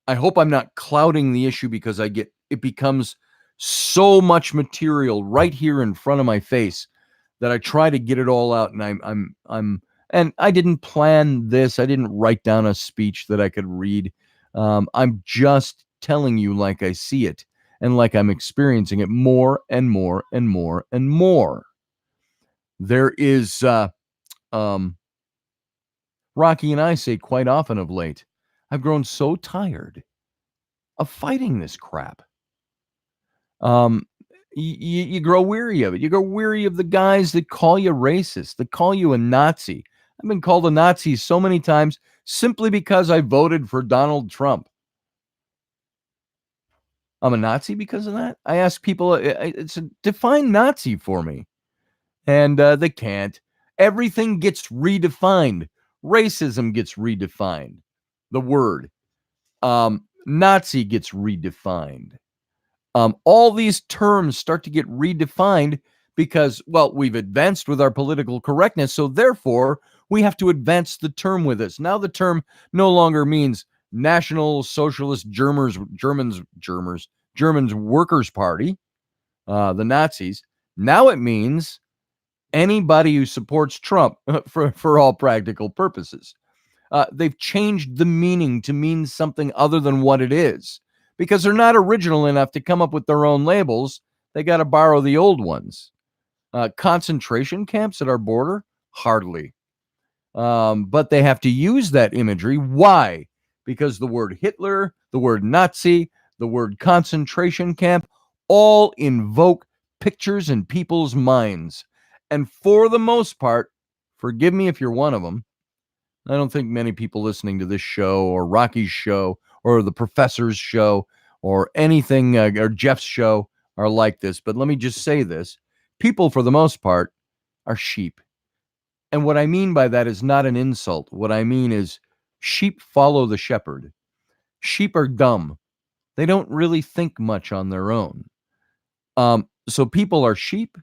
Speaker 1: hope I'm not clouding the issue because it becomes so much material right here in front of my face that I try to get it all out. And and I didn't plan this. I didn't write down a speech that I could read. I'm just telling you like I see it and like I'm experiencing it more and more and more and more. There is, Rocky and I say quite often of late, I've grown so tired of fighting this crap. You grow weary of it. You grow weary of the guys that call you racist, that call you a Nazi. I've been called a Nazi so many times simply because I voted for Donald Trump. I'm a Nazi because of that. I ask people, it's a define Nazi for me, and they can't. Everything gets redefined. Racism gets redefined. The word Nazi gets redefined. All these terms start to get redefined because, well, we've advanced with our political correctness. So therefore, we have to advance the term with us. Now the term no longer means National Socialist Germans Workers' Party, the Nazis. Now it means anybody who supports Trump for all practical purposes. They've changed the meaning to mean something other than what it is because they're not original enough to come up with their own labels. They got to borrow the old ones. Concentration camps at our border? Hardly. But they have to use that imagery. Why? Because the word Hitler, the word Nazi, the word concentration camp all invoke pictures in people's minds. And for the most part, forgive me if you're one of them, I don't think many people listening to this show or Rocky's show or the professor's show or anything or Jeff's show are like this. But let me just say this. People, for the most part, are sheep. And what I mean by that is not an insult. What I mean is sheep follow the shepherd. Sheep are dumb. They don't really think much on their own. So people are sheep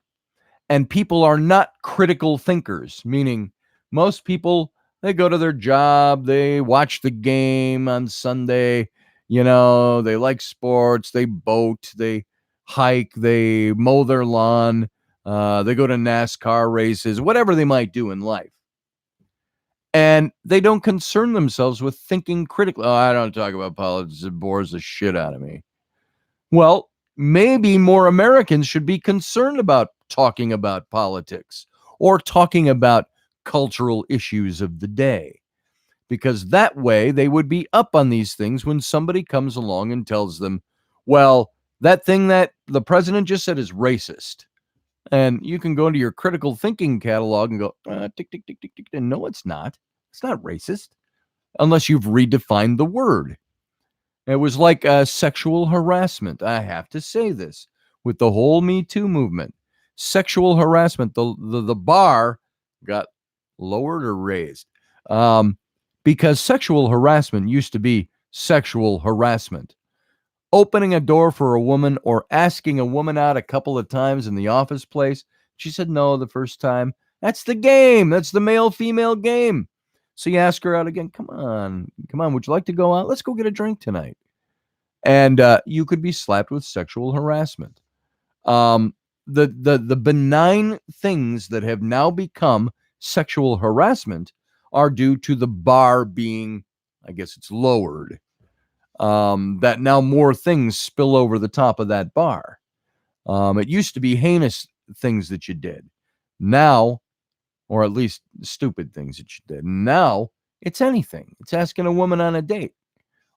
Speaker 1: and people are not critical thinkers, meaning most people, they go to their job, they watch the game on Sunday, they like sports, they boat, they hike, they mow their lawn, they go to NASCAR races, whatever they might do in life. And they don't concern themselves with thinking critically. Oh, I don't talk about politics. It bores the shit out of me. Well, maybe more Americans should be concerned about talking about politics or talking about cultural issues of the day, because that way they would be up on these things when somebody comes along and tells them, well, that thing that the president just said is racist. And you can go into your critical thinking catalog and go, tick, tick, tick, tick, tick. And no, it's not. It's not racist unless you've redefined the word. It was like sexual harassment. I have to say this with the whole Me Too movement. Sexual harassment, the bar got lowered or raised because sexual harassment used to be sexual harassment. Opening a door for a woman or asking a woman out a couple of times in the office place. She said no the first time. That's the game. That's the male-female game. So you ask her out again. Come on. Would you like to go out? Let's go get a drink tonight. And you could be slapped with sexual harassment. The benign things that have now become sexual harassment are due to the bar being, I guess it's lowered. That now more things spill over the top of that bar. It used to be heinous things that you did. Now, or at least stupid things that you did. Now, it's anything. It's asking a woman on a date.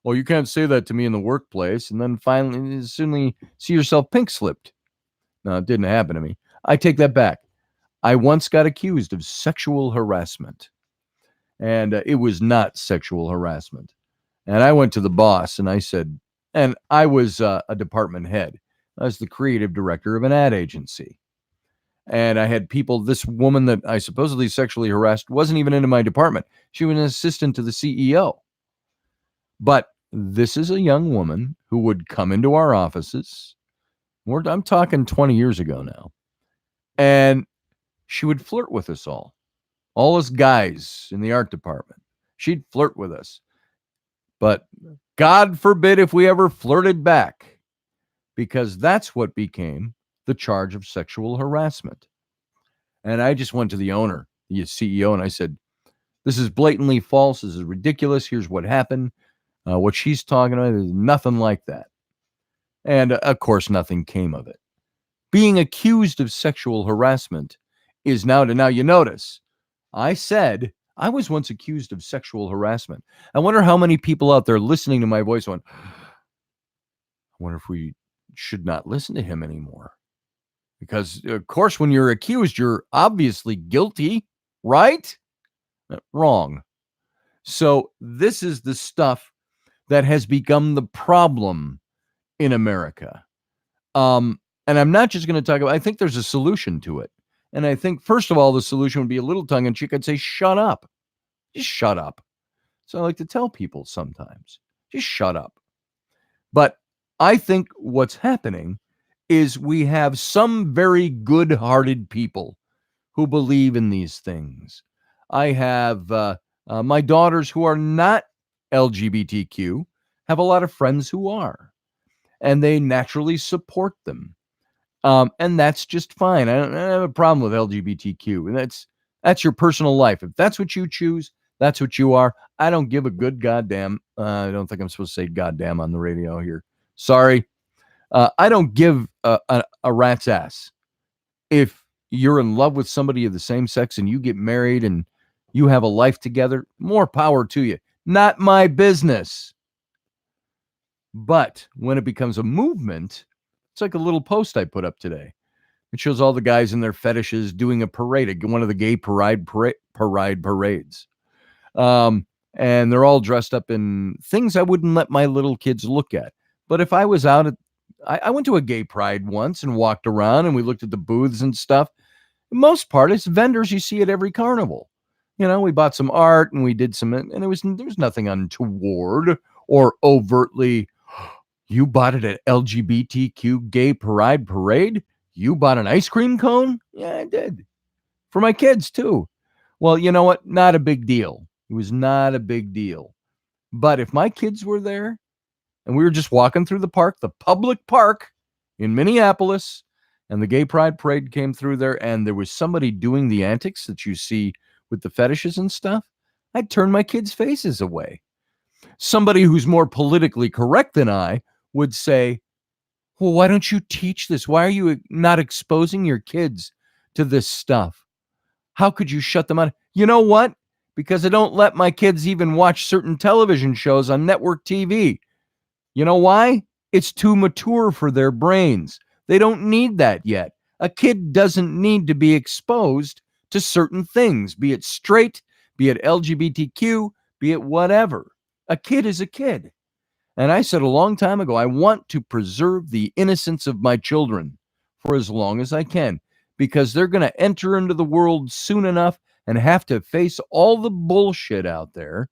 Speaker 1: Well, you can't say that to me in the workplace. And then finally, suddenly see yourself pink slipped. No, it didn't happen to me. I take that back. I once got accused of sexual harassment. And it was not sexual harassment. And I went to the boss and I said, and I was a department head. I was the creative director of an ad agency. And I had people, this woman that I supposedly sexually harassed wasn't even into my department. She was an assistant to the CEO. But this is a young woman who would come into our offices. I'm talking 20 years ago now. And she would flirt with us all us guys in the art department. She'd flirt with us. But God forbid if we ever flirted back, because that's what became the charge of sexual harassment. And I just went to the owner, the CEO, and I said, this is blatantly false. This is ridiculous. Here's what happened. What she's talking about is nothing like that. And of course, nothing came of it. Being accused of sexual harassment is now you notice, I said I was once accused of sexual harassment. I wonder how many people out there listening to my voice went, I wonder if we should not listen to him anymore. Because, of course, when you're accused, you're obviously guilty, right? Wrong. So this is the stuff that has become the problem in America. And I'm not just going to talk about, I think there's a solution to it. And I think, first of all, the solution would be a little tongue-in-cheek. I'd say, shut up. Just shut up. So I like to tell people sometimes, just shut up. But I think what's happening is we have some very good-hearted people who believe in these things. I have my daughters who are not LGBTQ have a lot of friends who are, and they naturally support them. And that's just fine. I don't have a problem with LGBTQ, and that's your personal life. If that's what you choose, that's what you are. I don't give a good goddamn. I don't think I'm supposed to say goddamn on the radio here. Sorry. I don't give a rat's ass if you're in love with somebody of the same sex and you get married and you have a life together. More power to you. Not my business. But when it becomes a movement, it's like a little post I put up today. It shows all the guys in their fetishes doing a parade, one of the gay parades. And they're all dressed up in things I wouldn't let my little kids look at. But if I was out I went to a gay pride once and walked around and we looked at the booths and stuff. For the most part, it's vendors you see at every carnival. We bought some art and we did some, and there was nothing untoward or overtly. You bought it at LGBTQ gay parade? You bought an ice cream cone? Yeah, I did. For my kids, too. Well, you know what? Not a big deal. It was not a big deal. But if my kids were there and we were just walking through the park, the public park in Minneapolis, and the gay pride parade came through there, and there was somebody doing the antics that you see with the fetishes and stuff, I'd turn my kids' faces away. Somebody who's more politically correct than I would say, well, why don't you teach this? Why are you not exposing your kids to this stuff? How could you shut them out? You know what? Because I don't let my kids even watch certain television shows on network TV. You know why? It's too mature for their brains. They don't need that yet. A kid doesn't need to be exposed to certain things, be it straight, be it LGBTQ, be it whatever. A kid is a kid. And I said a long time ago, I want to preserve the innocence of my children for as long as I can, because they're going to enter into the world soon enough and have to face all the bullshit out there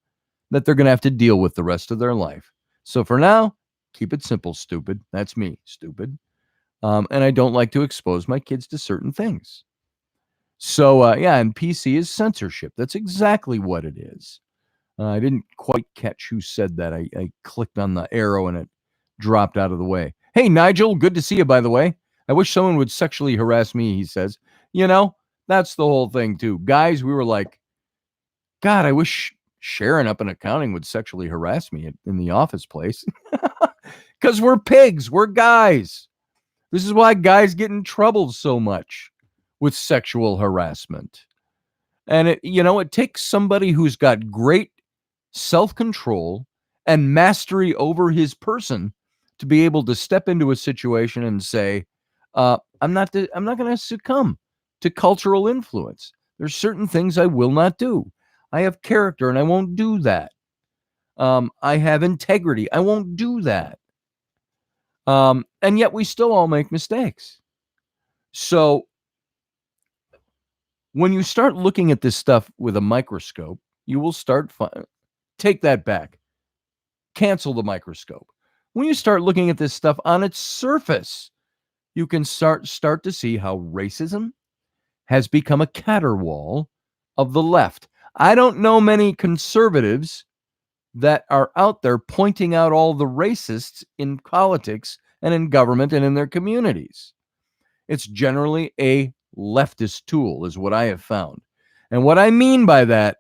Speaker 1: that they're going to have to deal with the rest of their life. So for now, keep it simple, stupid. That's me, stupid. And I don't like to expose my kids to certain things. So, and PC is censorship. That's exactly what it is. I didn't quite catch who said that. I clicked on the arrow and it dropped out of the way. Hey, Nigel, good to see you, by the way. I wish someone would sexually harass me, he says. That's the whole thing, too. Guys, we were like, God, I wish Sharon up in accounting would sexually harass me in the office place. Because we're pigs. We're guys. This is why guys get in trouble so much with sexual harassment. And it takes somebody who's got great self-control and mastery over his person to be able to step into a situation and say, I'm not going to succumb to cultural influence. There's certain things I will not do. I have character and I won't do that. I have integrity. I won't do that. And yet we still all make mistakes. So when you start looking at this stuff with a microscope, you will start take that back. Cancel the microscope. When you start looking at this stuff on its surface, you can start to see how racism has become a caterwaul of the left. I don't know many conservatives that are out there pointing out all the racists in politics and in government and in their communities. It's generally a leftist tool, is what I have found. And what I mean by that,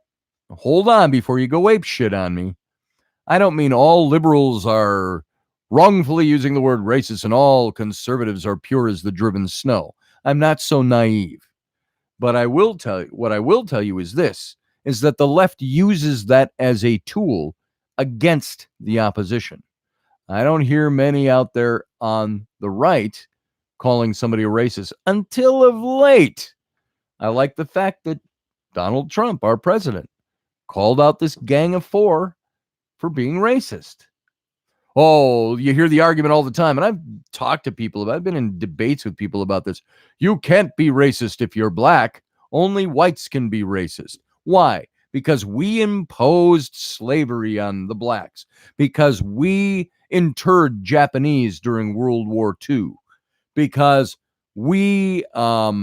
Speaker 1: hold on before you go ape shit on me. I don't mean all liberals are wrongfully using the word racist and all conservatives are pure as the driven snow. I'm not so naive. But I will tell you, what I will tell you is this, is that the left uses that as a tool against the opposition. I don't hear many out there on the right calling somebody a racist until of late. I like the fact that Donald Trump, our president, called out this gang of four for being racist. Oh, you hear the argument all the time. And I've talked to people about, I've been in debates with people about this. You can't be racist if you're black. Only whites can be racist. Why? Because we imposed slavery on the blacks, because we interred Japanese during World War II, because we are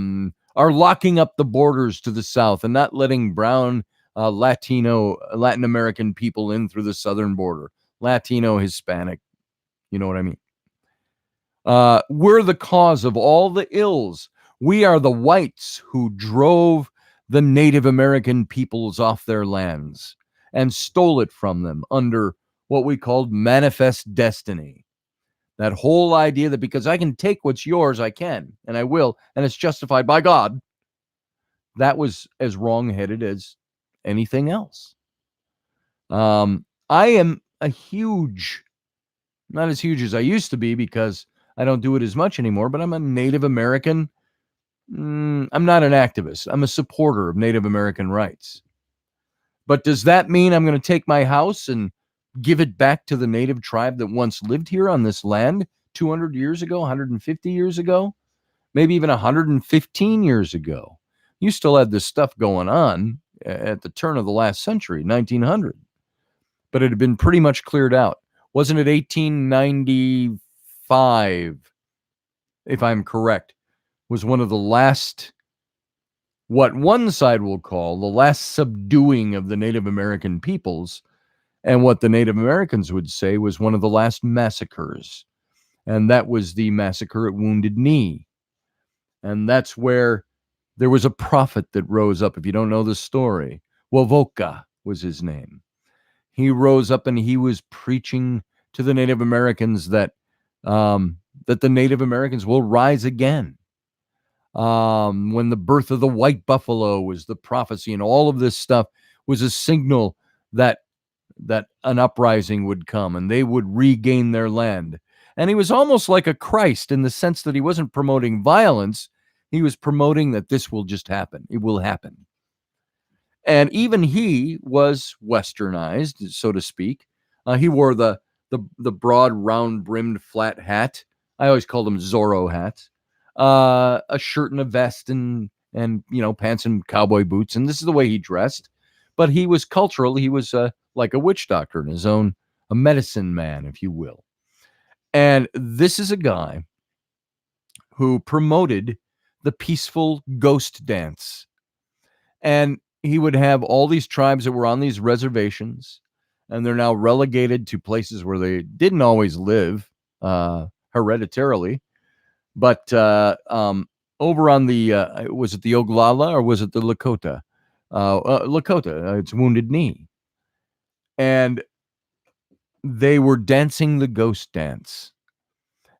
Speaker 1: locking up the borders to the south and not letting brown Latin American people in through the southern border. Latino, Hispanic, you know what I mean? We're the cause of all the ills. We are the whites who drove the Native American peoples off their lands and stole it from them under what we called manifest destiny. That whole idea that because I can take what's yours, I can, and I will, and it's justified by God, that was as wrong-headed as anything else. I am a huge, not as huge as I used to be because I don't do it as much anymore, but I'm a Native American. I'm not an activist. I'm a supporter of Native American rights. But does that mean I'm going to take my house and give it back to the native tribe that once lived here on this land 200 years ago, 150 years ago, maybe even 115 years ago? You still had this stuff going on at the turn of the last century, 1900, but it had been pretty much cleared out. Wasn't it 1895, if I'm correct, was one of the last, what one side will call the last subduing of the Native American peoples, and what the Native Americans would say was one of the last massacres. And that was the massacre at Wounded Knee. And that's where there was a prophet that rose up. If you don't know the story, Wovoka was his name. He rose up and he was preaching to the Native Americans that that the Native Americans will rise again. When the birth of the white buffalo was the prophecy, and all of this stuff was a signal that an uprising would come and they would regain their land. And he was almost like a Christ in the sense that he wasn't promoting violence. He was promoting that this will just happen. It will happen. And even he was westernized, so to speak. He wore the broad, round-brimmed, flat hat. I always called them Zorro hats. A shirt and a vest and pants and cowboy boots. And this is the way he dressed. But he was cultural. He was like a witch doctor in his own, a medicine man, if you will. And this is a guy who promoted the peaceful ghost dance. And he would have all these tribes that were on these reservations, and they're now relegated to places where they didn't always live hereditarily. But over on the, was it the Oglala or was it the Lakota? Lakota, it's Wounded Knee. And they were dancing the ghost dance.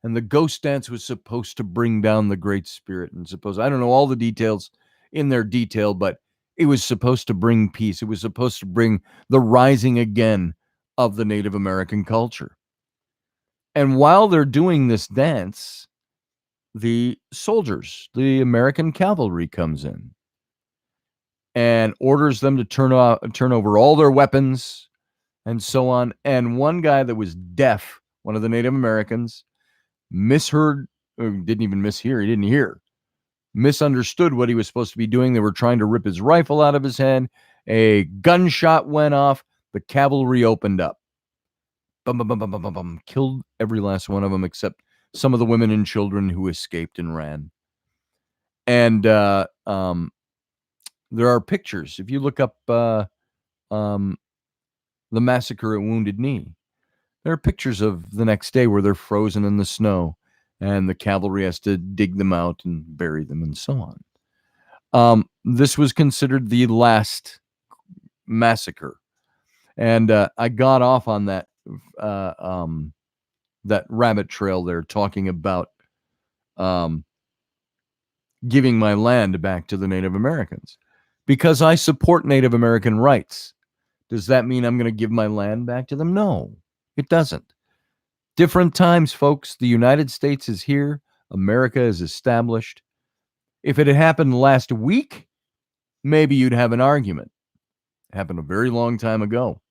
Speaker 1: And the ghost dance was supposed to bring down the Great Spirit. And I don't know all the details in their detail, but it was supposed to bring peace. It was supposed to bring the rising again of the Native American culture. And while they're doing this dance, the soldiers, the American cavalry comes in and orders them to turn over all their weapons and so on. And one guy that was deaf, one of the Native Americans, misheard, or didn't even mishear, he didn't hear, misunderstood what he was supposed to be doing. They were trying to rip his rifle out of his hand. A gunshot went off. The cavalry opened up. Bum, bum, bum, bum, bum, bum, bum. Killed every last one of them except some of the women and children who escaped and ran. And there are pictures. If you look up the massacre at Wounded Knee, There are pictures of the next day where they're frozen in the snow and the cavalry has to dig them out and bury them and so on. This was considered the last massacre. And I got off on uh, um, that rabbit trail there, talking about um, giving my land back to the Native Americans because I support Native American rights. Does that mean I'm going to give my land back to them? No, it doesn't. Different times, folks. The United States is here. America is established. If it had happened last week, maybe you'd have an argument. It happened a very long time ago.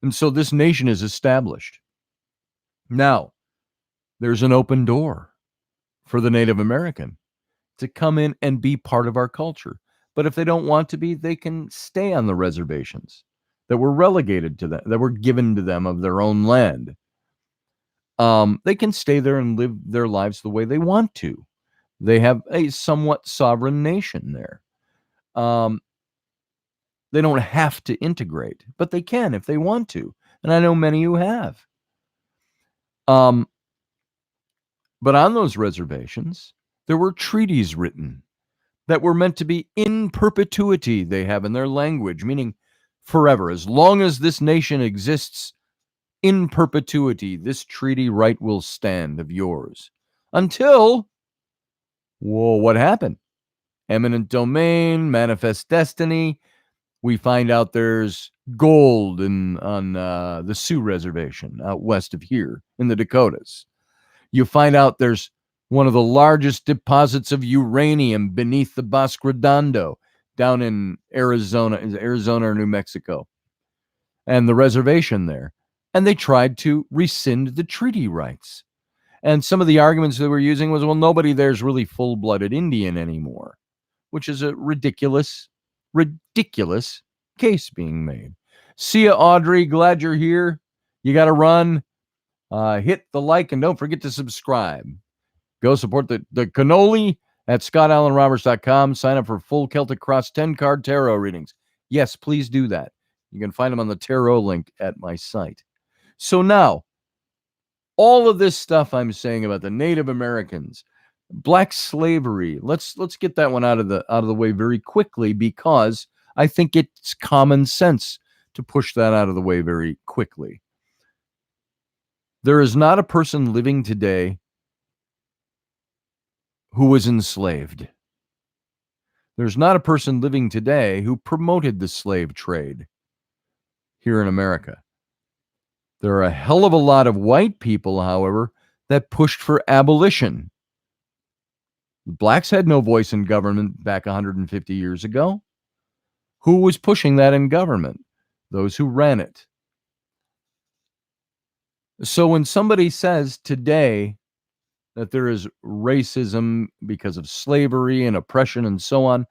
Speaker 1: And so this nation is established. Now, there's an open door for the Native American to come in and be part of our culture. But if they don't want to be, they can stay on the reservations that were relegated to them, that were given to them of their own land. They can stay there and live their lives the way they want to. They have a somewhat sovereign nation there. They don't have to integrate, but they can if they want to. And I know many who have. But on those reservations, there were treaties written that were meant to be in perpetuity, they have in their language, meaning forever. As long as this nation exists, in perpetuity, this treaty right will stand of yours. Until, whoa, what happened? Eminent domain, manifest destiny. We find out there's gold on the Sioux Reservation out west of here in the Dakotas. You find out there's one of the largest deposits of uranium beneath the Bosque Redondo down in Arizona or New Mexico, and the reservation there. And they tried to rescind the treaty rights. And some of the arguments they were using was, well, nobody there's really full-blooded Indian anymore, which is a ridiculous case being made. See ya, Audrey. Glad you're here. You got to run. Hit the like and don't forget to subscribe. Go support the cannoli at scottallenroberts.com. Sign up for full Celtic Cross 10-card tarot readings. Yes, please do that. You can find them on the tarot link at my site. So now, all of this stuff I'm saying about the Native Americans, black slavery, let's get that one out of the way very quickly, because I think it's common sense to push that out of the way very quickly. There is not a person living today who was enslaved. There's not a person living today who promoted the slave trade here in America. There are a hell of a lot of white people, however, that pushed for abolition. Blacks had no voice in government back 150 years ago. Who was pushing that in government? Those who ran it. So when somebody says today that there is racism because of slavery and oppression and so on,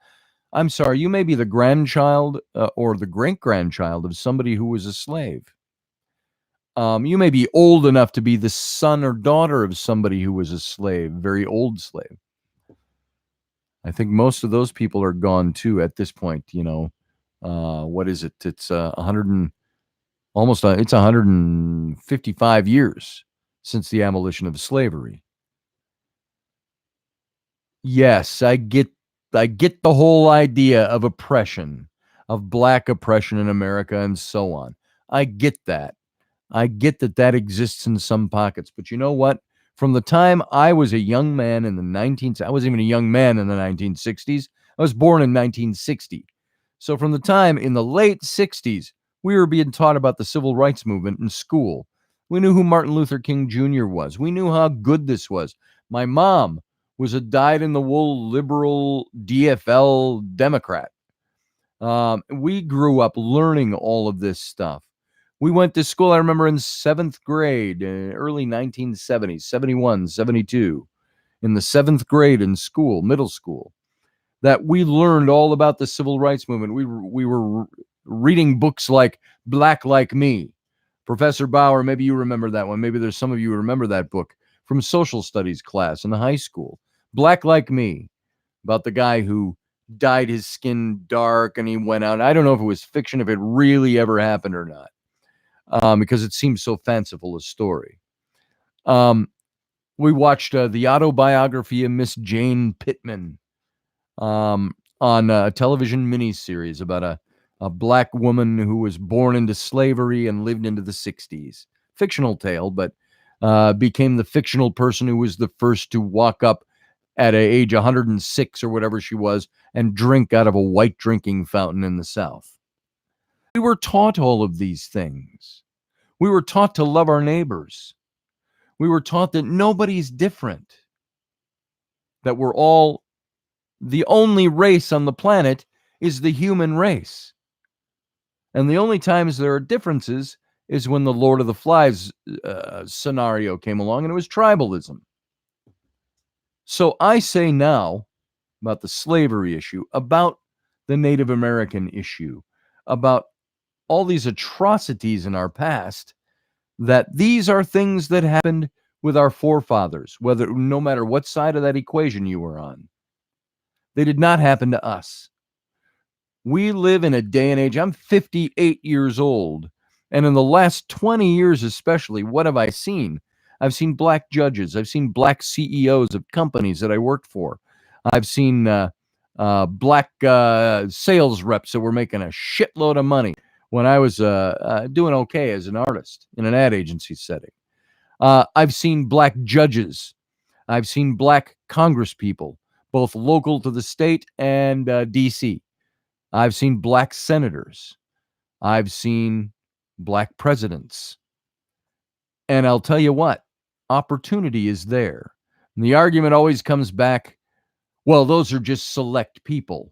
Speaker 1: I'm sorry, you may be the grandchild or the great-grandchild of somebody who was a slave. You may be old enough to be the son or daughter of somebody who was a slave, very old slave. I think most of those people are gone too at this point. What is it? It's 155 years since the abolition of slavery. Yes, I get the whole idea of oppression, of black oppression in America and so on. I get that. I get that exists in some pockets. But you know what? From the time I was a young man in the I wasn't even a young man in the 1960s. I was born in 1960. So from the time in the late 60s, we were being taught about the civil rights movement in school. We knew who Martin Luther King Jr. was. We knew how good this was. My mom was a dyed-in-the-wool liberal DFL Democrat. We grew up learning all of this stuff. We went to school, I remember, in 7th grade, early 1970s, 71, 72, in the 7th grade in school, middle school, that we learned all about the civil rights movement. We were reading books like Black Like Me. Professor Bauer, maybe you remember that one. Maybe there's some of you who remember that book from social studies class in the high school. Black Like Me, about the guy who dyed his skin dark and he went out. I don't know if it was fiction, if it really ever happened or not. because it seems so fanciful a story. We watched the autobiography of Miss Jane Pittman on a television miniseries about a black woman who was born into slavery and lived into the 60s. Fictional tale, but became the fictional person who was the first to walk up at age 106 or whatever she was and drink out of a white drinking fountain in the South. We were taught all of these things. We were taught to love our neighbors. We were taught that nobody's different, that we're all the only race on the planet is the human race. And the only times there are differences is when the Lord of the Flies scenario came along, and it was tribalism. So I say now about the slavery issue, about the Native American issue, about all these atrocities in our past, that these are things that happened with our forefathers, no matter what side of that equation you were on. They did not happen to us. We live in a day and age. I'm 58 years old. And in the last 20 years, especially, what have I seen? I've seen black judges. I've seen black CEOs of companies that I worked for. I've seen black sales reps that were making a shitload of money when I was doing okay as an artist in an ad agency setting. I've seen black judges. I've seen black congresspeople, both local to the state and D.C. I've seen black senators. I've seen black presidents. And I'll tell you what, opportunity is there. And the argument always comes back, well, those are just select people.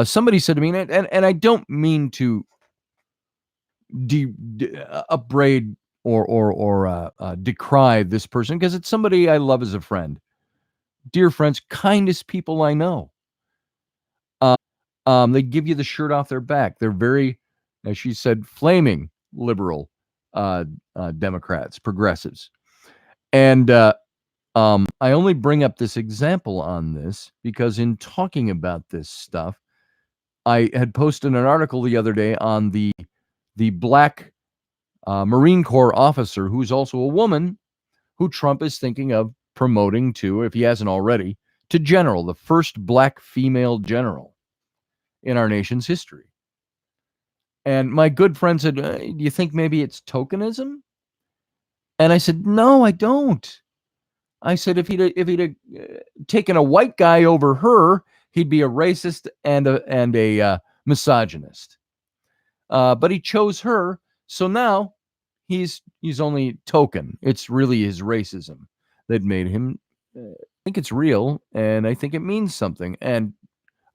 Speaker 1: Somebody said to me, and I don't mean to upbraid or decry this person, because it's somebody I love as a friend. Dear friends, kindest people I know. They give you the shirt off their back. They're very, as she said, flaming liberal Democrats, progressives. And I only bring up this example on this because in talking about this stuff, I had posted an article the other day on the black Marine Corps officer who's also a woman who Trump is thinking of promoting to, if he hasn't already, to general, the first black female general in our nation's history. And my good friend said, do you think maybe it's tokenism? And I said, no, I don't. I said, if he'd taken a white guy over her, he'd be a racist and a misogynist. But he chose her, so now he's only token. It's really his racism that made him. I think it's real, and I think it means something. And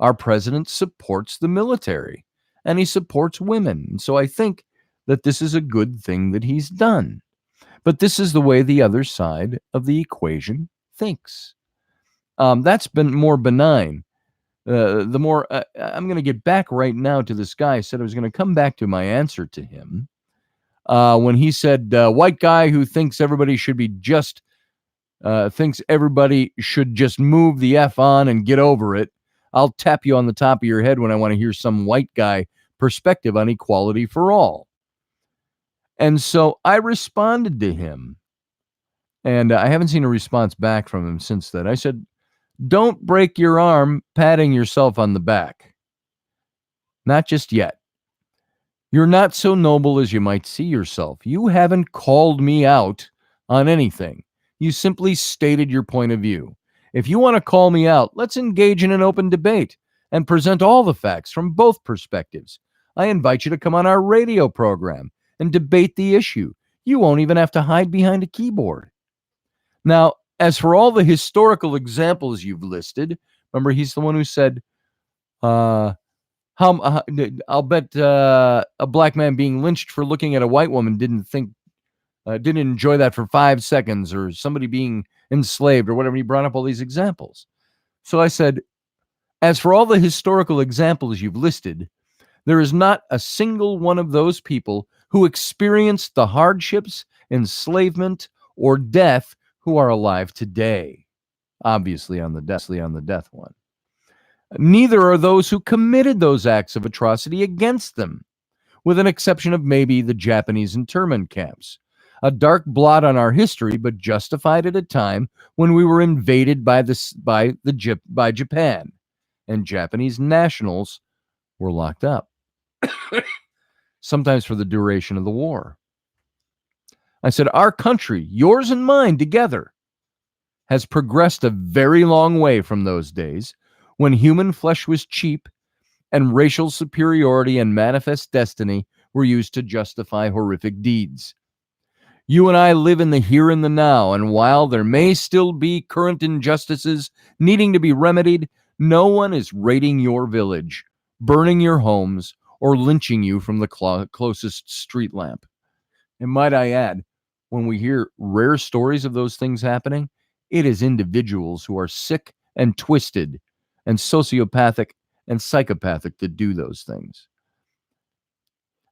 Speaker 1: our president supports the military, and he supports women. And so I think that this is a good thing that he's done. But this is the way the other side of the equation thinks. That's been more benign. The more I'm going to get back right now to this guy. I said I was going to come back to my answer to him when he said, white guy who thinks everybody should be just, thinks everybody should just move the F on and get over it. I'll tap you on the top of your head when I want to hear some white guy perspective on equality for all. And so I responded to him, and I haven't seen a response back from him since then. I said, don't break your arm patting yourself on the back. Not just yet. You're not so noble as you might see yourself. You haven't called me out on anything. You simply stated your point of view. If you want to call me out, let's engage in an open debate and present all the facts from both perspectives. I invite you to come on our radio program and debate the issue. You won't even have to hide behind a keyboard. Now, as for all the historical examples you've listed, remember he's the one who said, I'll bet a black man being lynched for looking at a white woman didn't enjoy that for 5 seconds, or somebody being enslaved or whatever. He brought up all these examples. So I said, as for all the historical examples you've listed, there is not a single one of those people who experienced the hardships, enslavement, or death who are alive today. Obviously on the death one. Neither are those who committed those acts of atrocity against them, with an exception of maybe the Japanese internment camps. A dark blot on our history, but justified at a time when we were invaded by Japan, and Japanese nationals were locked up, sometimes for the duration of the war. I said, our country, yours and mine together, has progressed a very long way from those days when human flesh was cheap and racial superiority and manifest destiny were used to justify horrific deeds. You and I live in the here and the now, and while there may still be current injustices needing to be remedied, no one is raiding your village, burning your homes, or lynching you from the closest street lamp. And might I add, when we hear rare stories of those things happening, it is individuals who are sick and twisted and sociopathic and psychopathic that do those things.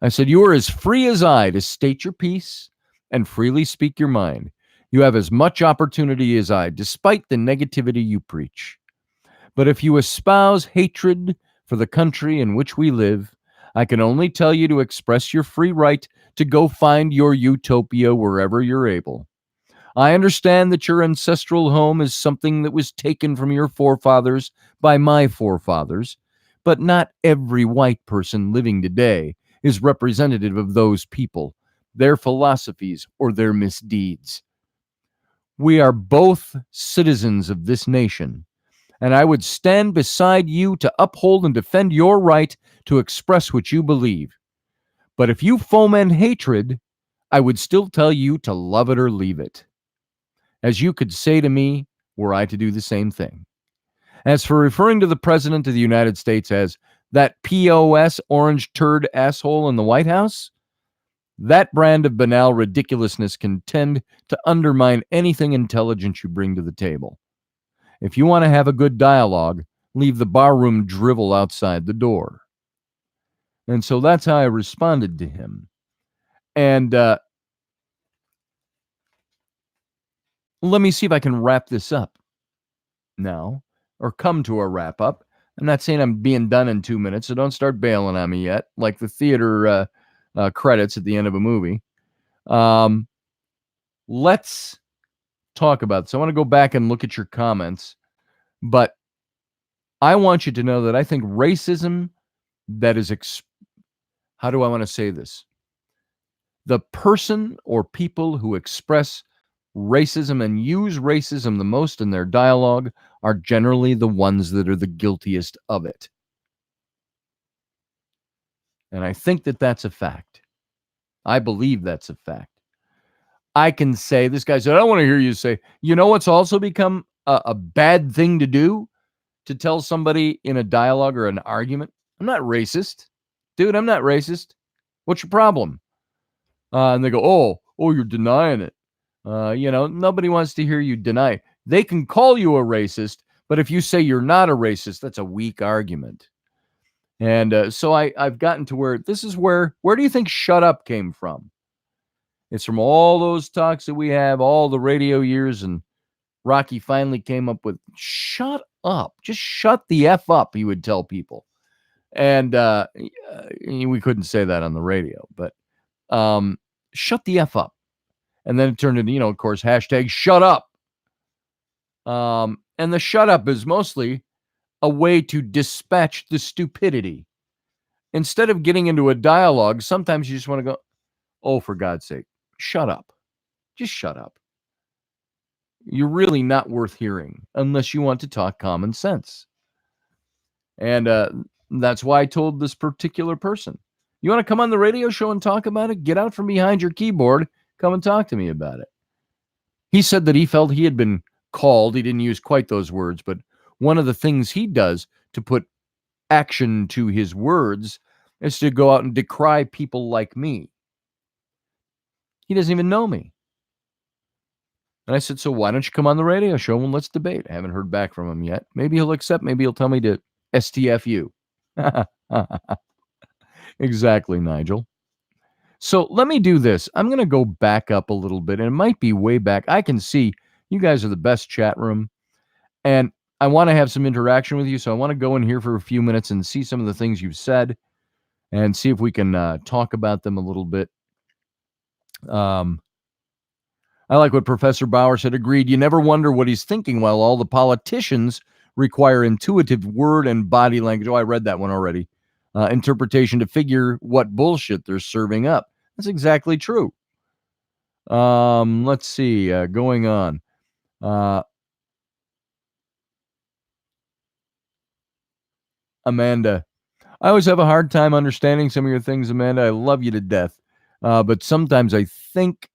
Speaker 1: I said, you are as free as I to state your piece and freely speak your mind. You have as much opportunity as I, despite the negativity you preach. But if you espouse hatred for the country in which we live, I can only tell you to express your free right to go find your utopia wherever you're able. I understand that your ancestral home is something that was taken from your forefathers by my forefathers, but not every white person living today is representative of those people, their philosophies, or their misdeeds. We are both citizens of this nation, and I would stand beside you to uphold and defend your right to express what you believe. But if you foment hatred, I would still tell you to love it or leave it. As you could say to me, were I to do the same thing. As for referring to the President of the United States as that POS orange turd asshole in the White House, that brand of banal ridiculousness can tend to undermine anything intelligent you bring to the table. If you want to have a good dialogue, leave the barroom drivel outside the door. And so that's how I responded to him. And let me see if I can wrap this up now, or come to a wrap up. I'm not saying I'm being done in 2 minutes, so don't start bailing on me yet, like the theater credits at the end of a movie. Let's talk about this. I want to go back and look at your comments, but I want you to know that I think racism that is, how do I want to say this? The person or people who express racism and use racism the most in their dialogue are generally the ones that are the guiltiest of it. And I think that that's a fact. I believe that's a fact. I can say, this guy said, I want to hear you say, you know what's also become a bad thing to do? To tell somebody in a dialogue or an argument, I'm not racist. Dude, I'm not racist. What's your problem? And they go, oh, you're denying it. Nobody wants to hear you deny. They can call you a racist, but if you say you're not a racist, that's a weak argument. And so I've gotten to where this is where do you think shut up came from? It's from all those talks that we have, all the radio years, and Rocky finally came up with shut up. Just shut the F up, he would tell people. And we couldn't say that on the radio, but shut the F up. And then it turned into, of course, hashtag shut up. And the shut up is mostly a way to dispatch the stupidity. Instead of getting into a dialogue, sometimes you just want to go, oh, for God's sake, shut up. Just shut up. You're really not worth hearing unless you want to talk common sense. And that's why I told this particular person, you want to come on the radio show and talk about it? Get out from behind your keyboard. Come and talk to me about it. He said that he felt he had been called. He didn't use quite those words, but one of the things he does to put action to his words is to go out and decry people like me. He doesn't even know me. And I said, so why don't you come on the radio show and let's debate? I haven't heard back from him yet. Maybe he'll accept. Maybe he'll tell me to STF you. Exactly, Nigel. So let me do this. I'm going to go back up a little bit, and it might be way back. I can see you guys are the best chat room, and I want to have some interaction with you, so I want to go in here for a few minutes and see some of the things you've said and see if we can talk about them a little bit. I like what Professor Bauer said. Agreed. You never wonder what he's thinking while all the politicians require intuitive word and body language. Oh, I read that one already. Interpretation to figure what bullshit they're serving up. That's exactly true. Let's see. Going on. Amanda, I always have a hard time understanding some of your things, Amanda. I love you to death. But sometimes I think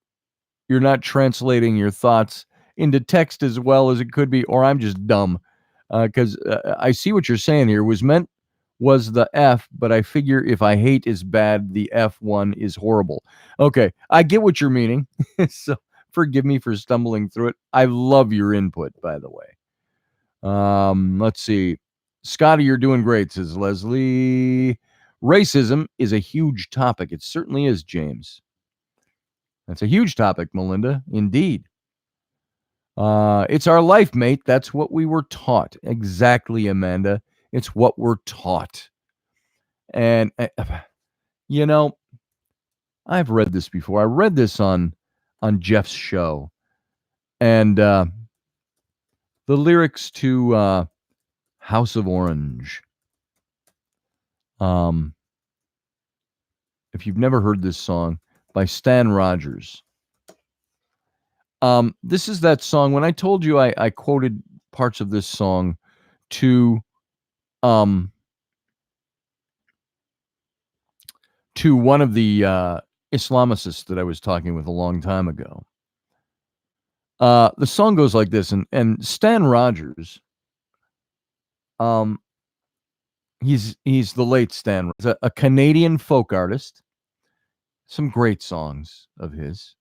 Speaker 1: you're not translating your thoughts into text as well as it could be, or I'm just dumb. Because I see what you're saying here. Was the F, but I figure if I hate is bad, the F1 is horrible. Okay, I get what you're meaning. So forgive me for stumbling through it. I love your input, by the way. Let's see. Scotty, you're doing great, says Leslie. Racism is a huge topic. It certainly is, James. That's a huge topic, Melinda. Indeed. It's our life, mate. That's what we were taught. Exactly, Amanda. It's what we're taught. And, you know, I've read this before. I read this on Jeff's show. And the lyrics to House of Orange. If you've never heard this song, by Stan Rogers. This is that song. When I told you I quoted parts of this song to one of the Islamicists that I was talking with a long time ago. The song goes like this, and Stan Rogers, he's the late Stan. He's a Canadian folk artist. Some great songs of his.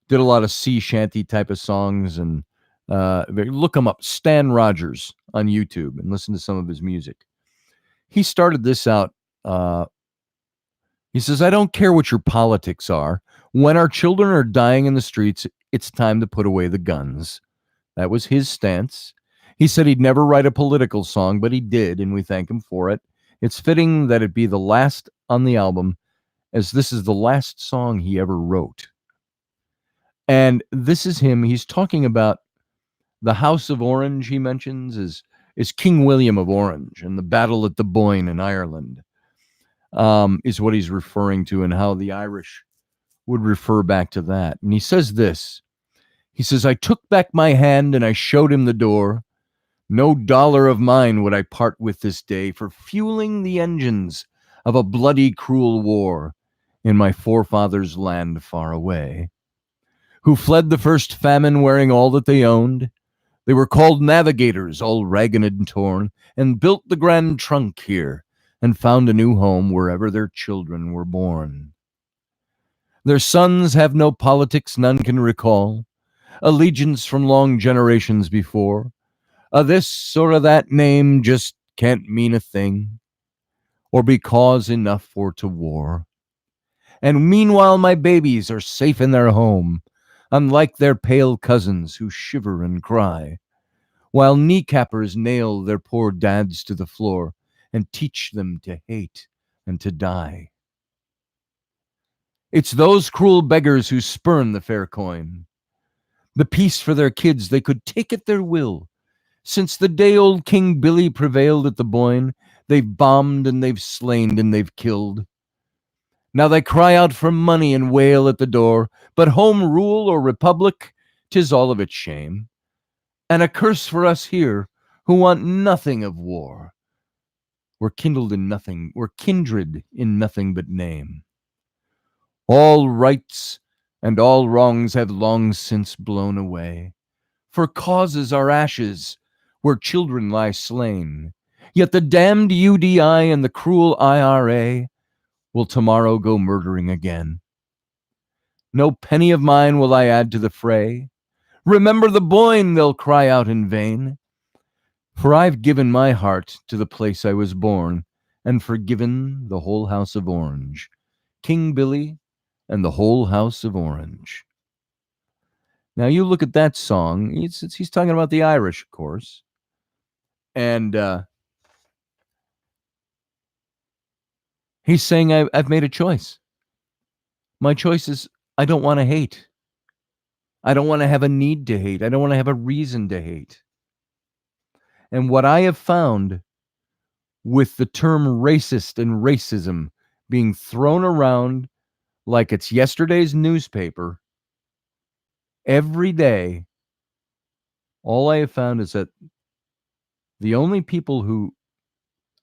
Speaker 1: Did a lot of sea shanty type of songs, and look him up, Stan Rogers, on YouTube, and listen to some of his music. He started this out. He says, I don't care what your politics are. When our children are dying in the streets, it's time to put away the guns. That was his stance. He said he'd never write a political song, but he did, and we thank him for it. It's fitting that it be the last on the album, as this is the last song he ever wrote. And this is him. He's talking about the House of Orange, he mentions, is King William of Orange, and the battle at the Boyne in Ireland is what he's referring to, and how the Irish would refer back to that. And he says this. He says, I took back my hand and I showed him the door. No dollar of mine would I part with this day for fueling the engines of a bloody, cruel war in my forefathers' land far away, who fled the first famine wearing all that they owned. They were called navigators, all ragged and torn, and built the Grand Trunk here and found a new home wherever their children were born. Their sons have no politics none can recall, allegiance from long generations before. This or that name just can't mean a thing, or be cause enough for to war. And meanwhile my babies are safe in their home, unlike their pale cousins who shiver and cry, while kneecappers nail their poor dads to the floor and teach them to hate and to die. It's those cruel beggars who spurn the fair coin. The peace for their kids they could take at their will. Since the day old King Billy prevailed at the Boyne, they've bombed and they've slain and they've killed. Now they cry out for money and wail at the door, but home rule or republic, 'tis all of its shame. And a curse for us here, who want nothing of war. We're kindled in nothing, we're kindred in nothing but name. All rights and all wrongs have long since blown away. For causes are ashes, where children lie slain. Yet the damned UDI and the cruel IRA will tomorrow go murdering again. No penny of mine will I add to the fray. Remember the Boyne, they'll cry out in vain. For I've given my heart to the place I was born, and forgiven the whole House of Orange. King Billy and the whole House of Orange. Now you look at that song, he's talking about the Irish, of course. And He's saying I've made a choice. My choice is I don't want to hate. I don't want to have a need to hate. I don't want to have a reason to hate. And what I have found with the term racist and racism being thrown around like it's yesterday's newspaper every day, all I have found is that the only people who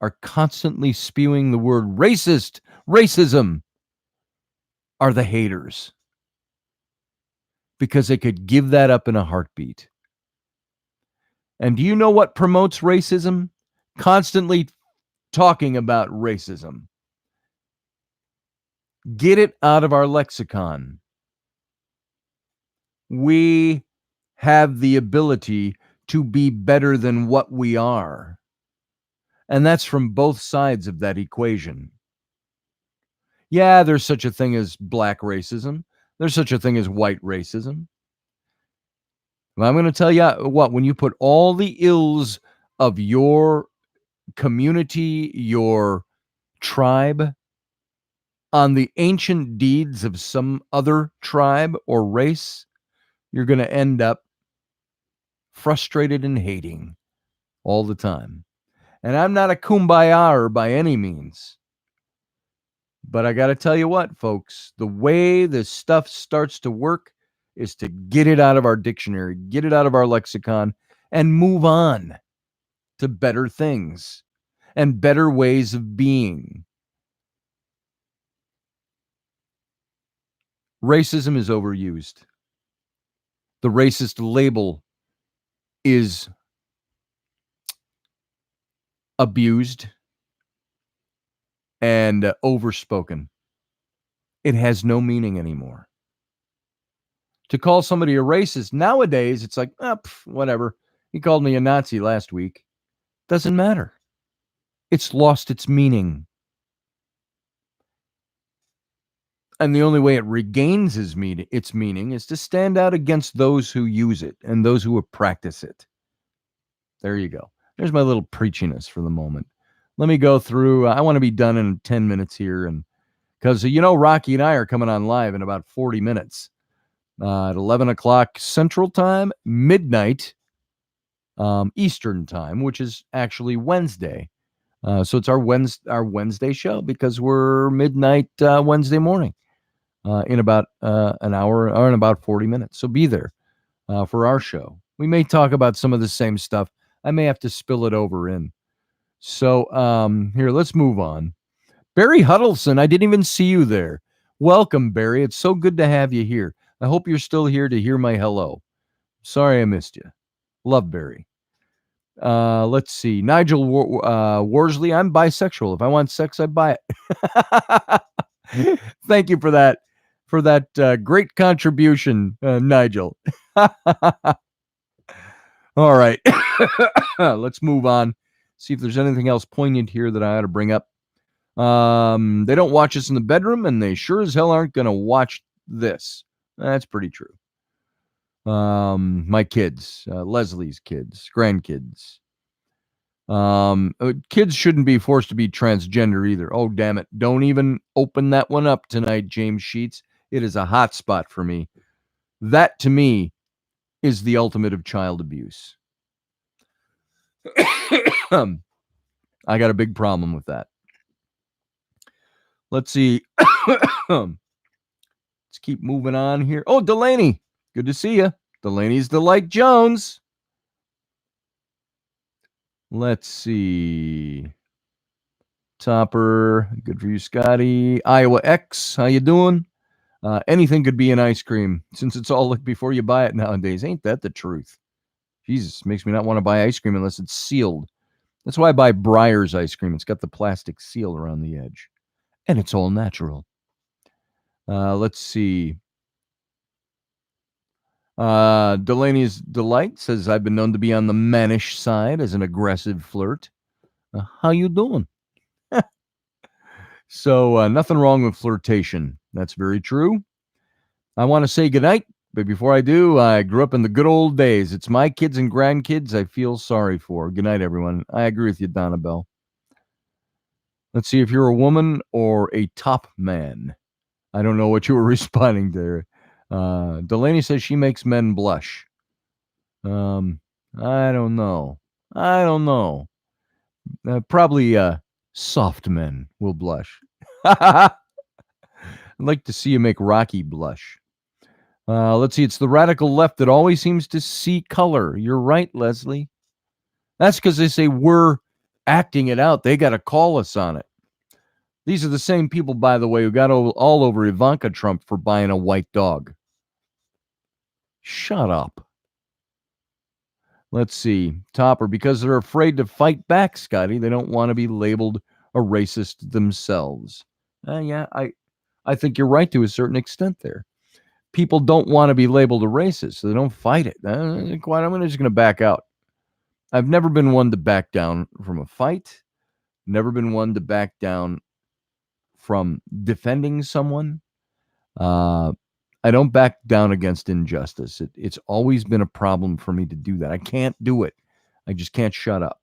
Speaker 1: are constantly spewing the word racist, racism, are the haters. Because they could give that up in a heartbeat. And do you know what promotes racism? Constantly talking about racism. Get it out of our lexicon. We have the ability to be better than what we are. And that's from both sides of that equation. Yeah, there's such a thing as black racism. There's such a thing as white racism. Well, I'm going to tell you what, when you put all the ills of your community, your tribe, on the ancient deeds of some other tribe or race, you're going to end up frustrated and hating all the time. And I'm not a kumbaya by any means. But I got to tell you what, folks, the way this stuff starts to work is to get it out of our dictionary, get it out of our lexicon, and move on to better things and better ways of being. Racism is overused. The racist label is abused and overspoken. It has no meaning anymore. To call somebody a racist nowadays, it's like, whatever. He called me a Nazi last week. Doesn't matter. It's lost its meaning. And the only way it regains its meaning is to stand out against those who use it and those who practice it. There you go. There's my little preachiness for the moment. Let me go through. I want to be done in 10 minutes here. And because, Rocky and I are coming on live in about 40 minutes at 11 o'clock Central Time, midnight Eastern Time, which is actually Wednesday. So it's our Wednesday show because we're midnight Wednesday morning in about an hour or in about 40 minutes. So be there for our show. We may talk about some of the same stuff. I may have to spill it over in. So here, let's move on. Barry Huddleston, I didn't even see you there. Welcome, Barry. It's so good to have you here. I hope you're still here to hear my hello. Sorry I missed you. Love Barry. Let's see. Nigel Worsley, I'm bisexual. If I want sex, I buy it. Thank you for that great contribution, Nigel. All right. Let's move on. See if there's anything else poignant here that I ought to bring up. They don't watch us in the bedroom, and they sure as hell aren't going to watch this. That's pretty true. My kids, Leslie's kids, grandkids. Kids shouldn't be forced to be transgender either. Oh, damn it. Don't even open that one up tonight, James Sheets. It is a hot spot for me. That, to me, is the ultimate of child abuse. I got a big problem with that. Let's see. Let's keep moving on here. Oh, Delaney. Good to see you. Delaney's Delight Jones. Let's see. Topper. Good for you, Scotty. Iowa X. How you doing? Anything could be an ice cream since it's all look before you buy it nowadays. Ain't that the truth? Jesus, makes me not want to buy ice cream unless it's sealed. That's why I buy Breyer's ice cream. It's got the plastic seal around the edge. And it's all natural. Let's see. Delaney's Delight says, I've been known to be on the mannish side as an aggressive flirt. How you doing? So nothing wrong with flirtation. That's very true. I want to say goodnight, but before I do, I grew up in the good old days. It's my kids and grandkids I feel sorry for. Good night, everyone. I agree with you, Donna Bell. Let's see if you're a woman or a top man. I don't know what you were responding to. Delaney says she makes men blush. Um, I don't know. I don't know. Probably soft men will blush. I'd like to see you make Rocky blush. Let's see. It's the radical left that always seems to see color. You're right, Leslie. That's because they say we're acting it out. They got to call us on it. These are the same people, by the way, who got all over Ivanka Trump for buying a white dog. Shut up. Let's see. Topper, because they're afraid to fight back, Scotty. They don't want to be labeled a racist themselves. Yeah, I think you're right to a certain extent there. People don't want to be labeled a racist, so they don't fight it. I'm just going to back out. I've never been one to back down from a fight. Never been one to back down from defending someone. I don't back down against injustice. It's always been a problem for me to do that. I can't do it. I just can't shut up.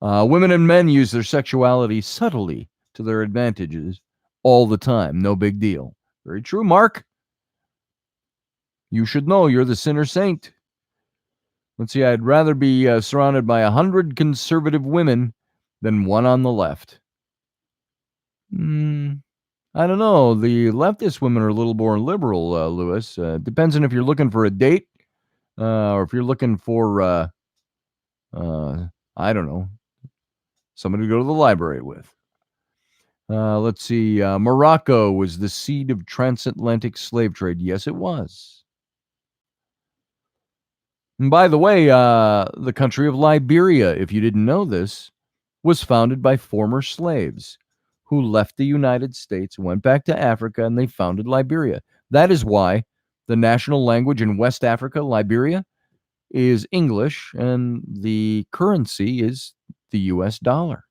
Speaker 1: Women and men use their sexuality subtly to their advantages all the time. No big deal. Very true, Mark. You should know you're the sinner saint. Let's see, I'd rather be surrounded by 100 conservative women than one on the left. I don't know. The leftist women are a little more liberal, Lewis. Depends on if you're looking for a date or if you're looking for, I don't know, somebody to go to the library with. Let's see. Morocco was the seat of transatlantic slave trade. Yes, it was. And by the way, the country of Liberia, if you didn't know this, was founded by former slaves who left the United States, went back to Africa, and they founded Liberia. That is why the national language in West Africa, Liberia, is English, and the currency is the US dollar.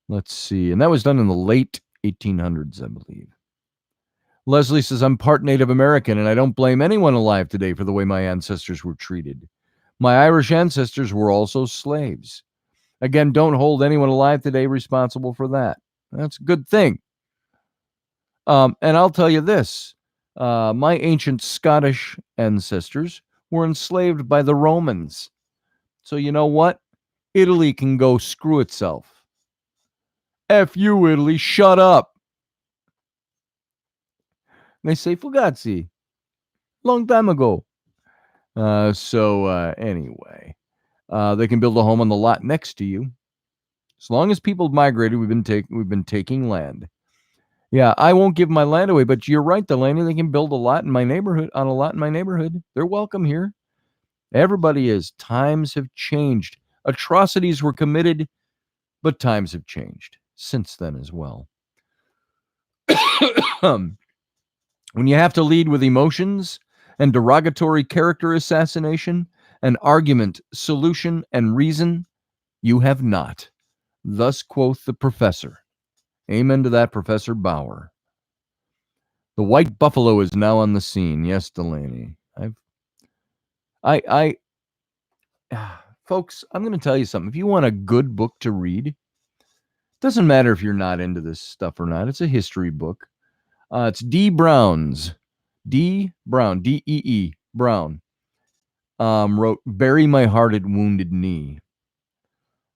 Speaker 1: Let's see. And that was done in the late 1800s, I believe. Leslie says, I'm part Native American, and I don't blame anyone alive today for the way my ancestors were treated. My Irish ancestors were also slaves. Again, don't hold anyone alive today responsible for that. That's a good thing. And I'll tell you this. My ancient Scottish ancestors were enslaved by the Romans. So you know what? Italy can go screw itself. F you, Italy. Shut up. They say Fugazi. Long time ago. Anyway, they can build a home on the lot next to you. As long as people migrated, we've been taking land. Yeah, I won't give my land away, but you're right, Delaney. They can build a lot in my neighborhood, on a lot in my neighborhood. They're welcome here. Everybody is. Times have changed. Atrocities were committed, but times have changed since then as well. When you have to lead with emotions and derogatory character assassination, and argument, solution, and reason, you have not. Thus quoth the professor. Amen to that, Professor Bauer. The white buffalo is now on the scene. Yes, Delaney. Folks, I'm going to tell you something. If you want a good book to read, doesn't matter if you're not into this stuff or not. It's a history book. It's D. Brown's. D. Brown, D-E-E, Brown, wrote Bury My Hearted Wounded Knee.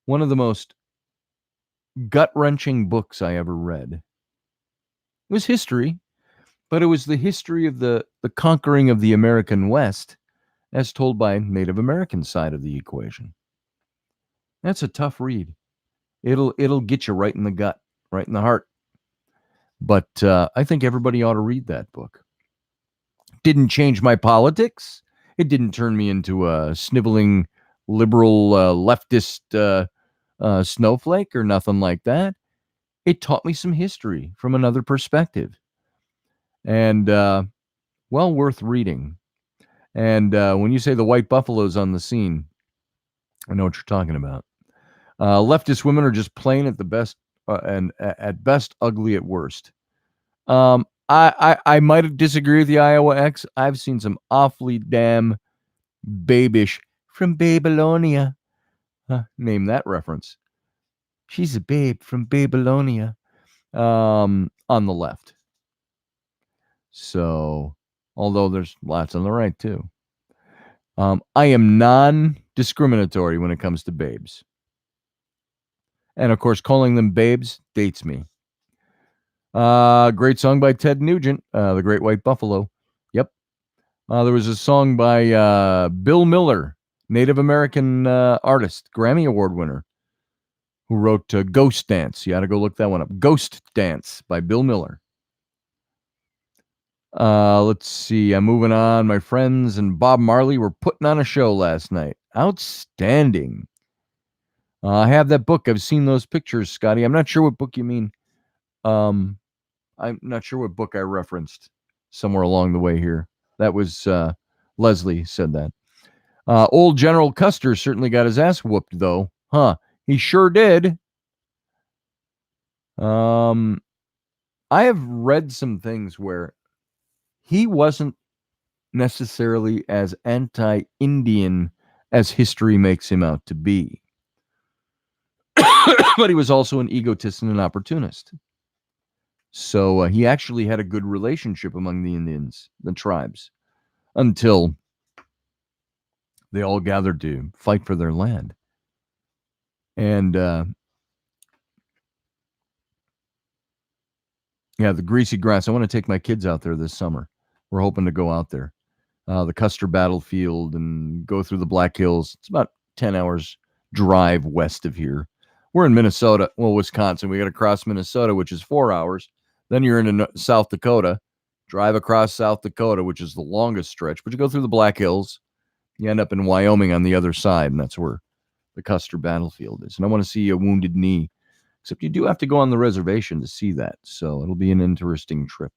Speaker 1: One of the most gut-wrenching books I ever read. It was history, but it was the history of the conquering of the American West as told by Native American side of the equation. That's a tough read. It'll get you right in the gut, right in the heart. But I think everybody ought to read that book. Didn't change my politics. It didn't turn me into a sniveling liberal leftist snowflake or nothing like that. It taught me some history from another perspective. And well worth reading. And when you say the white buffalo's on the scene, I know what you're talking about. Leftist women are just plain at the best, and at best ugly at worst. I might disagree with the Iowa X. I've seen some awfully damn babish from Babylonia. Name that reference. She's a babe from Babylonia. On the left. So, although there's lots on the right too. I am non-discriminatory when it comes to babes. And of course, calling them babes dates me. Great song by Ted Nugent, The Great White Buffalo. Yep. There was a song by Bill Miller, Native American artist, Grammy Award winner, who wrote Ghost Dance. You got to go look that one up. Ghost Dance by Bill Miller. Let's see. I'm moving on. My friends and Bob Marley were putting on a show last night. Outstanding. I have that book. I've seen those pictures, Scotty. I'm not sure what book you mean. I'm not sure what book I referenced somewhere along the way here. That was Leslie said that. Old General Custer certainly got his ass whooped, though. Huh. He sure did. I have read some things where he wasn't necessarily as anti-Indian as history makes him out to be. But he was also an egotist and an opportunist. So he actually had a good relationship among the Indians, the tribes, until they all gathered to fight for their land. And yeah, the Greasy Grass. I want to take my kids out there this summer. We're hoping to go out there. The Custer Battlefield and go through the Black Hills. It's about 10 hours drive west of here. We're in Minnesota, well, Wisconsin. We got to cross Minnesota, which is 4 hours. Then you're in South Dakota. Drive across South Dakota, which is the longest stretch. But you go through the Black Hills. You end up in Wyoming on the other side, and that's where the Custer Battlefield is. And I want to see a Wounded Knee, except you do have to go on the reservation to see that. So it'll be an interesting trip.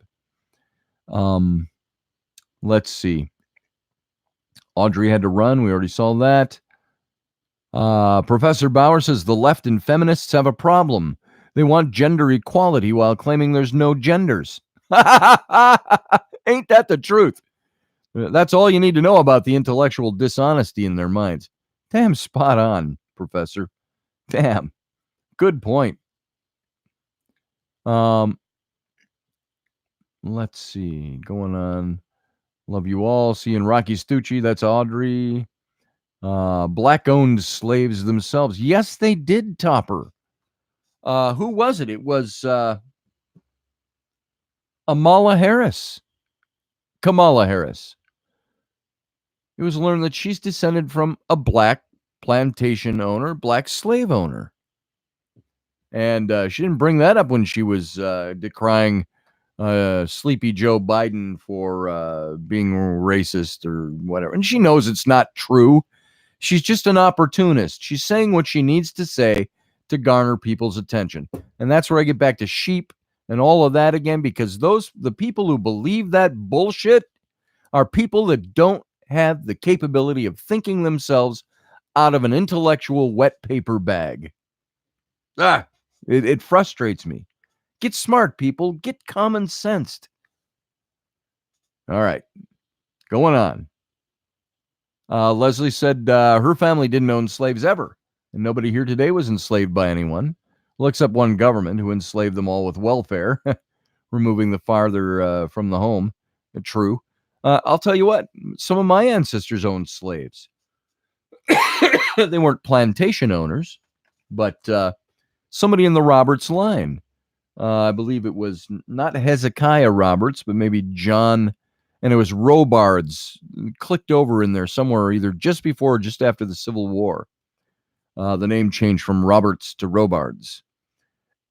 Speaker 1: Let's see. Audrey had to run. We already saw that. Professor Bauer says the left and feminists have a problem. They want gender equality while claiming there's no genders. Ain't that the truth? That's all you need to know about the intellectual dishonesty in their minds. Damn spot on, Professor. Damn. Good point. Let's see. Going on. Love you all. Seeing Rocky Stucci. That's Audrey. Black-owned slaves themselves. Yes, they did, Topper. Who was it? It was Kamala Harris. It was learned that she's descended from a black plantation owner, black slave owner. And she didn't bring that up when she was decrying Sleepy Joe Biden for being racist or whatever. And she knows it's not true. She's just an opportunist. She's saying what she needs to say to garner people's attention. And that's where I get back to sheep and all of that again, because the people who believe that bullshit are people that don't have the capability of thinking themselves out of an intellectual wet paper bag. It frustrates me. Get smart, people. Get common sensed. All right. Going on. Leslie said her family didn't own slaves ever, and nobody here today was enslaved by anyone. Well, except one government who enslaved them all with welfare, removing the farther from the home. True. I'll tell you what, some of my ancestors owned slaves. They weren't plantation owners, but somebody in the Roberts line. I believe it was not Hezekiah Roberts, but maybe John, and it was Robards, clicked over in there somewhere, either just before or just after the Civil War. The name changed from Roberts to Robards.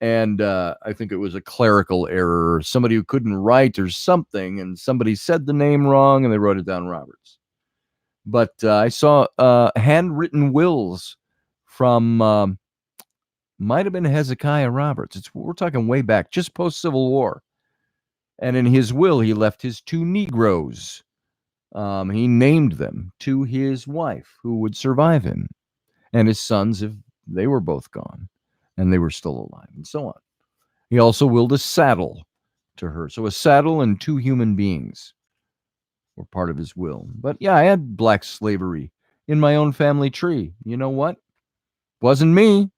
Speaker 1: And I think it was a clerical error, or somebody who couldn't write or something, and somebody said the name wrong, and they wrote it down Roberts. But I saw handwritten wills from, might have been Hezekiah Roberts. We're talking way back, just post-Civil War. And in his will, he left his two Negroes. He named them to his wife, who would survive him, and his sons if they were both gone and they were still alive, and so on. He also willed a saddle to her. So a saddle and two human beings were part of his will. But yeah, I had black slavery in my own family tree. You know what? Wasn't me.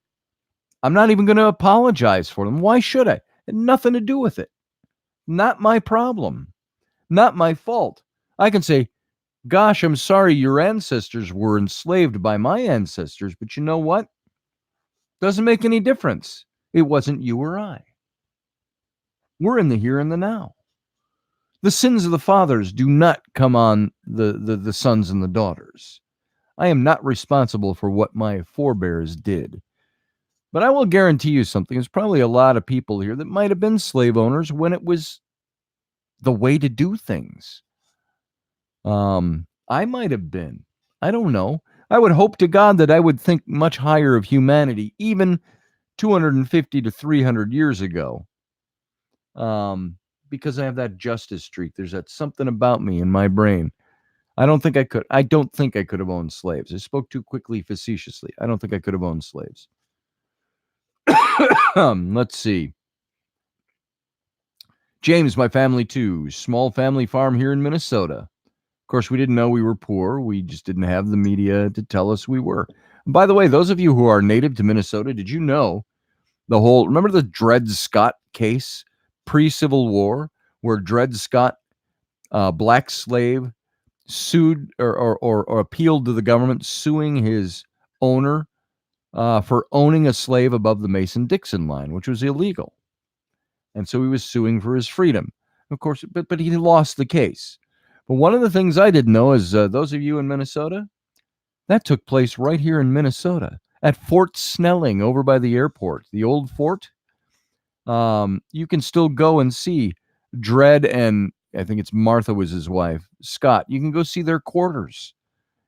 Speaker 1: I'm not even going to apologize for them. Why should I? It had nothing to do with it. Not my problem. Not my fault. I can say, gosh, I'm sorry your ancestors were enslaved by my ancestors, but you know what? Doesn't make any difference. It wasn't you or I. We're in the here and the now. The sins of the fathers do not come on the sons and the daughters. I am not responsible for what my forebears did. But I will guarantee you something. There's probably a lot of people here that might have been slave owners when it was the way to do things. I might have been. I don't know. I would hope to God that I would think much higher of humanity, even 250 to 300 years ago. Because I have that justice streak. There's that something about me in my brain. I don't think I could. I don't think I could have owned slaves. I spoke too quickly, facetiously. I don't think I could have owned slaves. Let's see. James, my family too. Small family farm here in Minnesota. Of course, we didn't know we were poor. We just didn't have the media to tell us we were. And by the way, those of you who are native to Minnesota, did you know remember the Dred Scott case pre-Civil War, where Dred Scott, black slave, sued or appealed to the government, suing his owner for owning a slave above the Mason-Dixon line, which was illegal. And so he was suing for his freedom. Of course, but he lost the case. But one of the things I didn't know is those of you in Minnesota, that took place right here in Minnesota at Fort Snelling over by the airport, the old fort. You can still go and see Dred and I think it's Martha was his wife, Scott. You can go see their quarters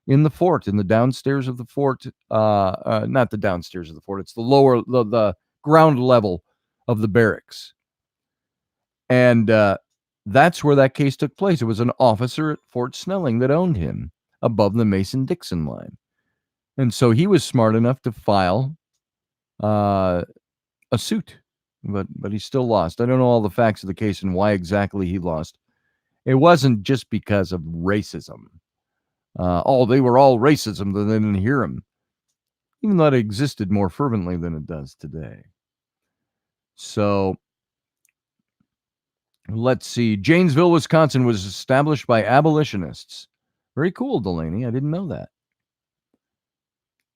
Speaker 1: in the fort, in the downstairs of the fort. Not the downstairs of the fort. It's the the ground level of the barracks. And that's where that case took place. It was an officer at Fort Snelling that owned him above the Mason-Dixon line. And so he was smart enough to file a suit, but he still lost. I don't know all the facts of the case and why exactly he lost. It wasn't just because of racism. They were all racism, then they didn't hear him, even though it existed more fervently than it does today. So let's see. Janesville, Wisconsin was established by abolitionists. Very cool, Delaney. I didn't know that.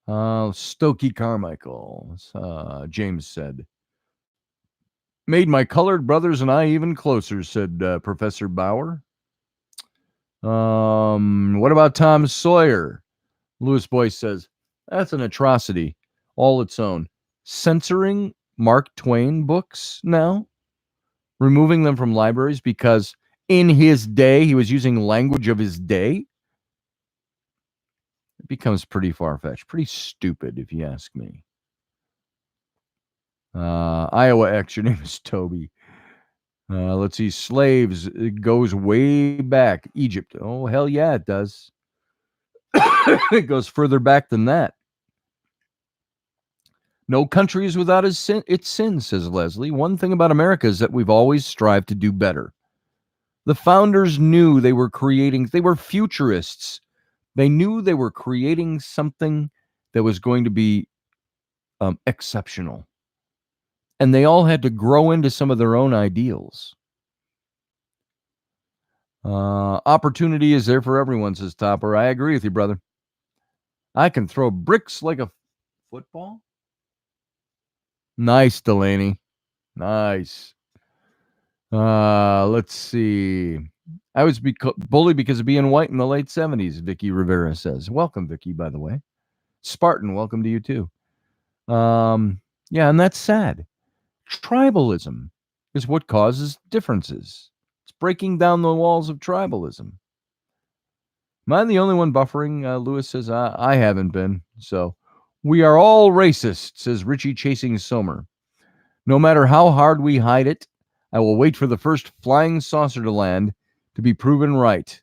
Speaker 1: Stokey Carmichael, James said. Made my colored brothers and I even closer, said Professor Bauer. What about Tom Sawyer? Lewis Boyce says, that's an atrocity, all its own. Censoring Mark Twain books now? Removing them from libraries because in his day, he was using language of his day? It becomes pretty far-fetched, pretty stupid, if you ask me. Iowa X, your name is Toby. Let's see, slaves, it goes way back. Egypt. Oh, hell yeah, it does. It goes further back than that. No country is without its sin, says Leslie. One thing about America is that we've always strived to do better. The founders knew they were futurists. They knew they were creating something that was going to be exceptional. And they all had to grow into some of their own ideals. Opportunity is there for everyone, says Topper. I agree with you, brother. I can throw bricks like a football. Nice, Delaney. Nice. Let's see. I was bullied because of being white in the late 70s, Vicky Rivera says. Welcome, Vicky, by the way. Spartan, welcome to you too. Yeah, and that's sad. Tribalism is what causes differences. It's breaking down the walls of tribalism. Am I the only one buffering? Lewis says, I haven't been. So, we are all racist, says Richie Chasing Somer. No matter how hard we hide it, I will wait for the first flying saucer to land to be proven right.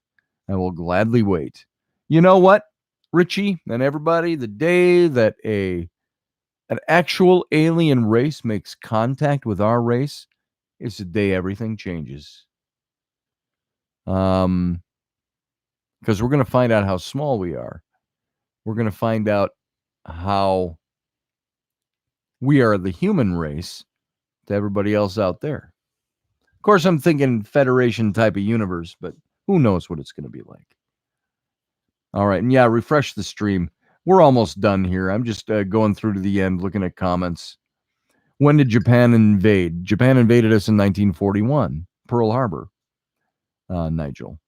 Speaker 1: I will gladly wait. You know what, Richie and everybody, the day that an actual alien race makes contact with our race is the day everything changes. Because we're going to find out how small we are. We're going to find out how we are the human race to everybody else out there. Of course, I'm thinking Federation type of universe, but who knows what it's going to be like. All right. And yeah, refresh the stream. We're almost done here. I'm just going through to the end, looking at comments. When did Japan invade? Japan invaded us in 1941, Pearl Harbor, Nigel.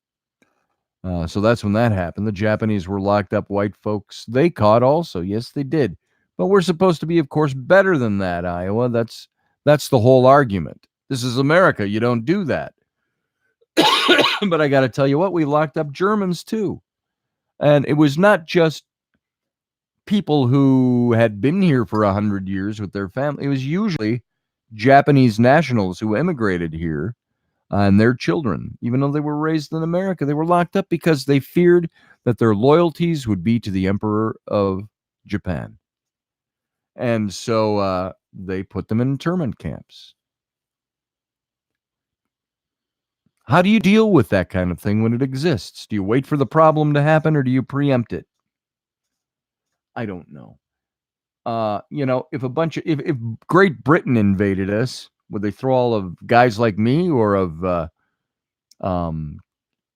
Speaker 1: So that's when that happened. The Japanese were locked up white folks. They caught also. Yes, they did. But we're supposed to be, of course, better than that, Iowa. That's the whole argument. This is America. You don't do that. But I got to tell you what, we locked up Germans too. And it was not just people who had been here for 100 years with their family. It was usually Japanese nationals who immigrated here and their children. Even though they were raised in America, they were locked up because they feared that their loyalties would be to the Emperor of Japan. And so they put them in internment camps. How do you deal with that kind of thing when it exists? Do you wait for the problem to happen or do you preempt it? I don't know. If Great Britain invaded us, would they throw all of guys like me or of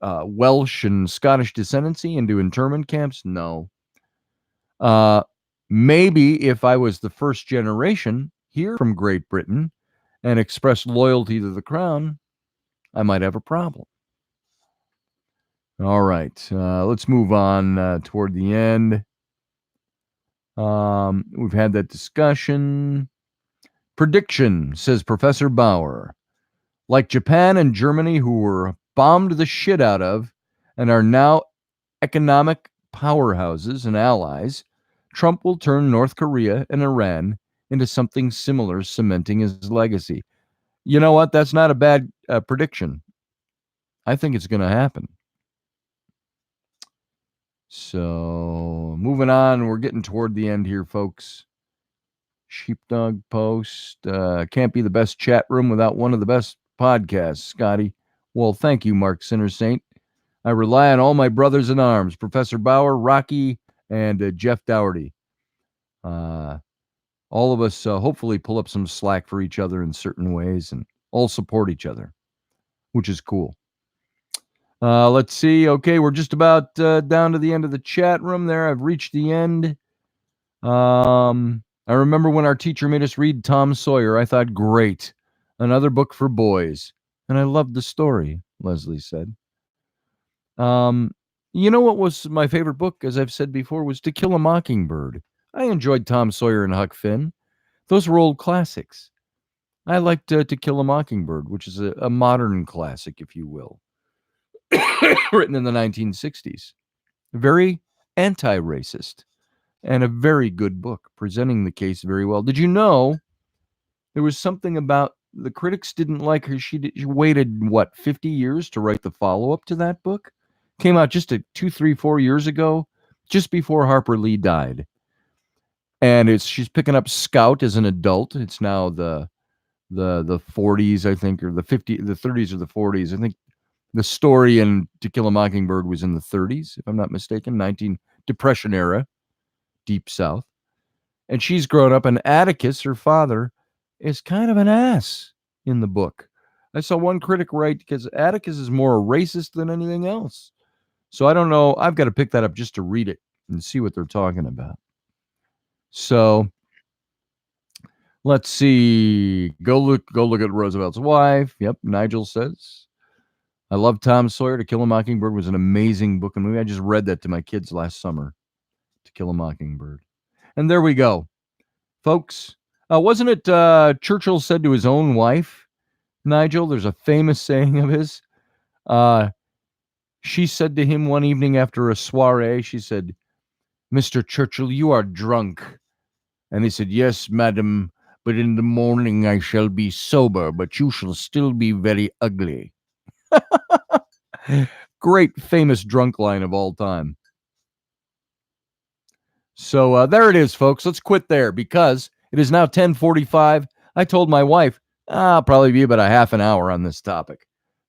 Speaker 1: Welsh and Scottish descendancy into internment camps? No. Maybe if I was the first generation here from Great Britain and expressed loyalty to the crown, I might have a problem. All right, let's move on toward the end. We've had that discussion. Prediction, says Professor Bauer. Like Japan and Germany, who were bombed the shit out of and are now economic powerhouses and allies, Trump will turn North Korea and Iran into something similar, cementing his legacy. You know what? That's not a bad prediction. I think it's going to happen. So, moving on, we're getting toward the end here, folks. Sheepdog Post. Can't be the best chat room without one of the best podcasts, Scotty. Well, thank you, Mark Sinner-Saint. I rely on all my brothers in arms, Professor Bauer, Rocky, and Jeff Dougherty. All of us hopefully pull up some slack for each other in certain ways and all support each other, which is cool. Let's see. Okay, we're just about down to the end of the chat room there. I've reached the end. I remember when our teacher made us read Tom Sawyer. I thought, great, another book for boys. And I loved the story, Leslie said. You know what was my favorite book, as I've said before, was To Kill a Mockingbird. I enjoyed Tom Sawyer and Huck Finn. Those were old classics. I liked To Kill a Mockingbird, which is a modern classic, if you will. Written in the 1960s. Very anti-racist and a very good book, presenting the case very well. Did you know there was something about the critics didn't like her? She waited, 50 years to write the follow-up to that book? Came out just 2, 3, 4 years ago, just before Harper Lee died. And she's picking up Scout as an adult. It's now the 40s, I think, or the 30s or the 40s. I think the story in To Kill a Mockingbird was in the 30s, if I'm not mistaken, Depression era, Deep South. And she's grown up, and Atticus, her father, is kind of an ass in the book. I saw one critic write, because Atticus is more a racist than anything else. So I don't know. I've got to pick that up just to read it and see what they're talking about. So let's see. Go look at Roosevelt's wife. Yep, Nigel says. I love Tom Sawyer. To Kill a Mockingbird was an amazing book and movie. I just read that to my kids last summer. To Kill a Mockingbird. And there we go. Folks, wasn't it Churchill said to his own wife, Nigel, there's a famous saying of his. She said to him one evening after a soiree, she said, Mr. Churchill, you are drunk. And he said, yes, madam, but in the morning I shall be sober, but you shall still be very ugly. Great famous drunk line of all time. So there it is, folks. Let's quit there because it is now 10:45. I told my wife I'll probably be about a half an hour on this topic.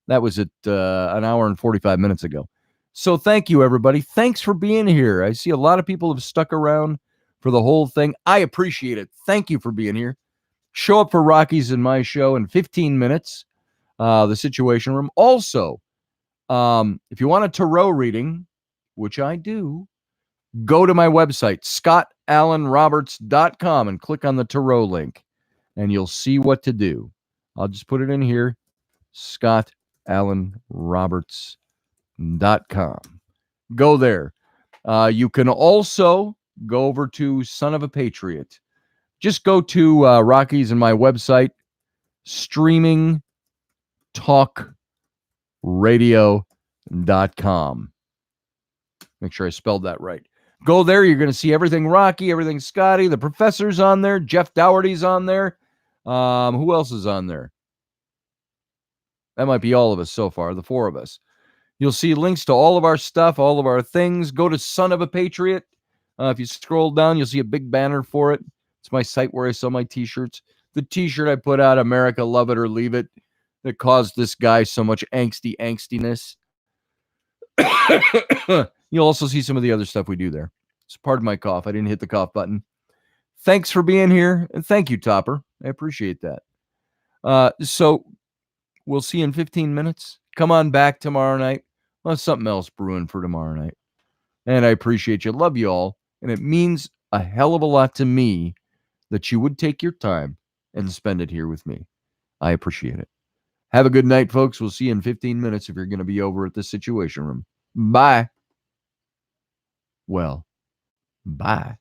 Speaker 1: That was at an hour and 45 minutes ago. So thank you, everybody. Thanks for being here. I see a lot of people have stuck around for the whole thing. I appreciate it. Thank you for being here. Show up for Rockies in my show in 15 minutes, the Situation Room. Also, if you want a tarot reading, which I do, go to my website, scottallenroberts.com, and click on the tarot link, and you'll see what to do. I'll just put it in here, scottallenroberts.com. Go there. You can also go over to Son of a Patriot. Just go to Rockies and my website, streamingtalkradio.com. Make sure I spelled that right. Go there. You're going to see everything Rocky, everything Scotty. The professor's on there. Jeff Dougherty's on there. Who else is on there? That might be all of us so far, the four of us. You'll see links to all of our stuff, all of our things. Go to Son of a Patriot. If you scroll down, you'll see a big banner for it. It's my site where I sell my t-shirts. The t-shirt I put out, America, Love It or Leave It, that caused this guy so much angstiness. You'll also see some of the other stuff we do there. So pardon my cough. I didn't hit the cough button. Thanks for being here. And thank you, Topper. I appreciate that. So we'll see you in 15 minutes. Come on back tomorrow night. Well, something else brewing for tomorrow night. And I appreciate you. Love you all. And it means a hell of a lot to me that you would take your time and spend it here with me. I appreciate it. Have a good night, folks. We'll see you in 15 minutes if you're going to be over at the Situation Room. Bye. Well, bye.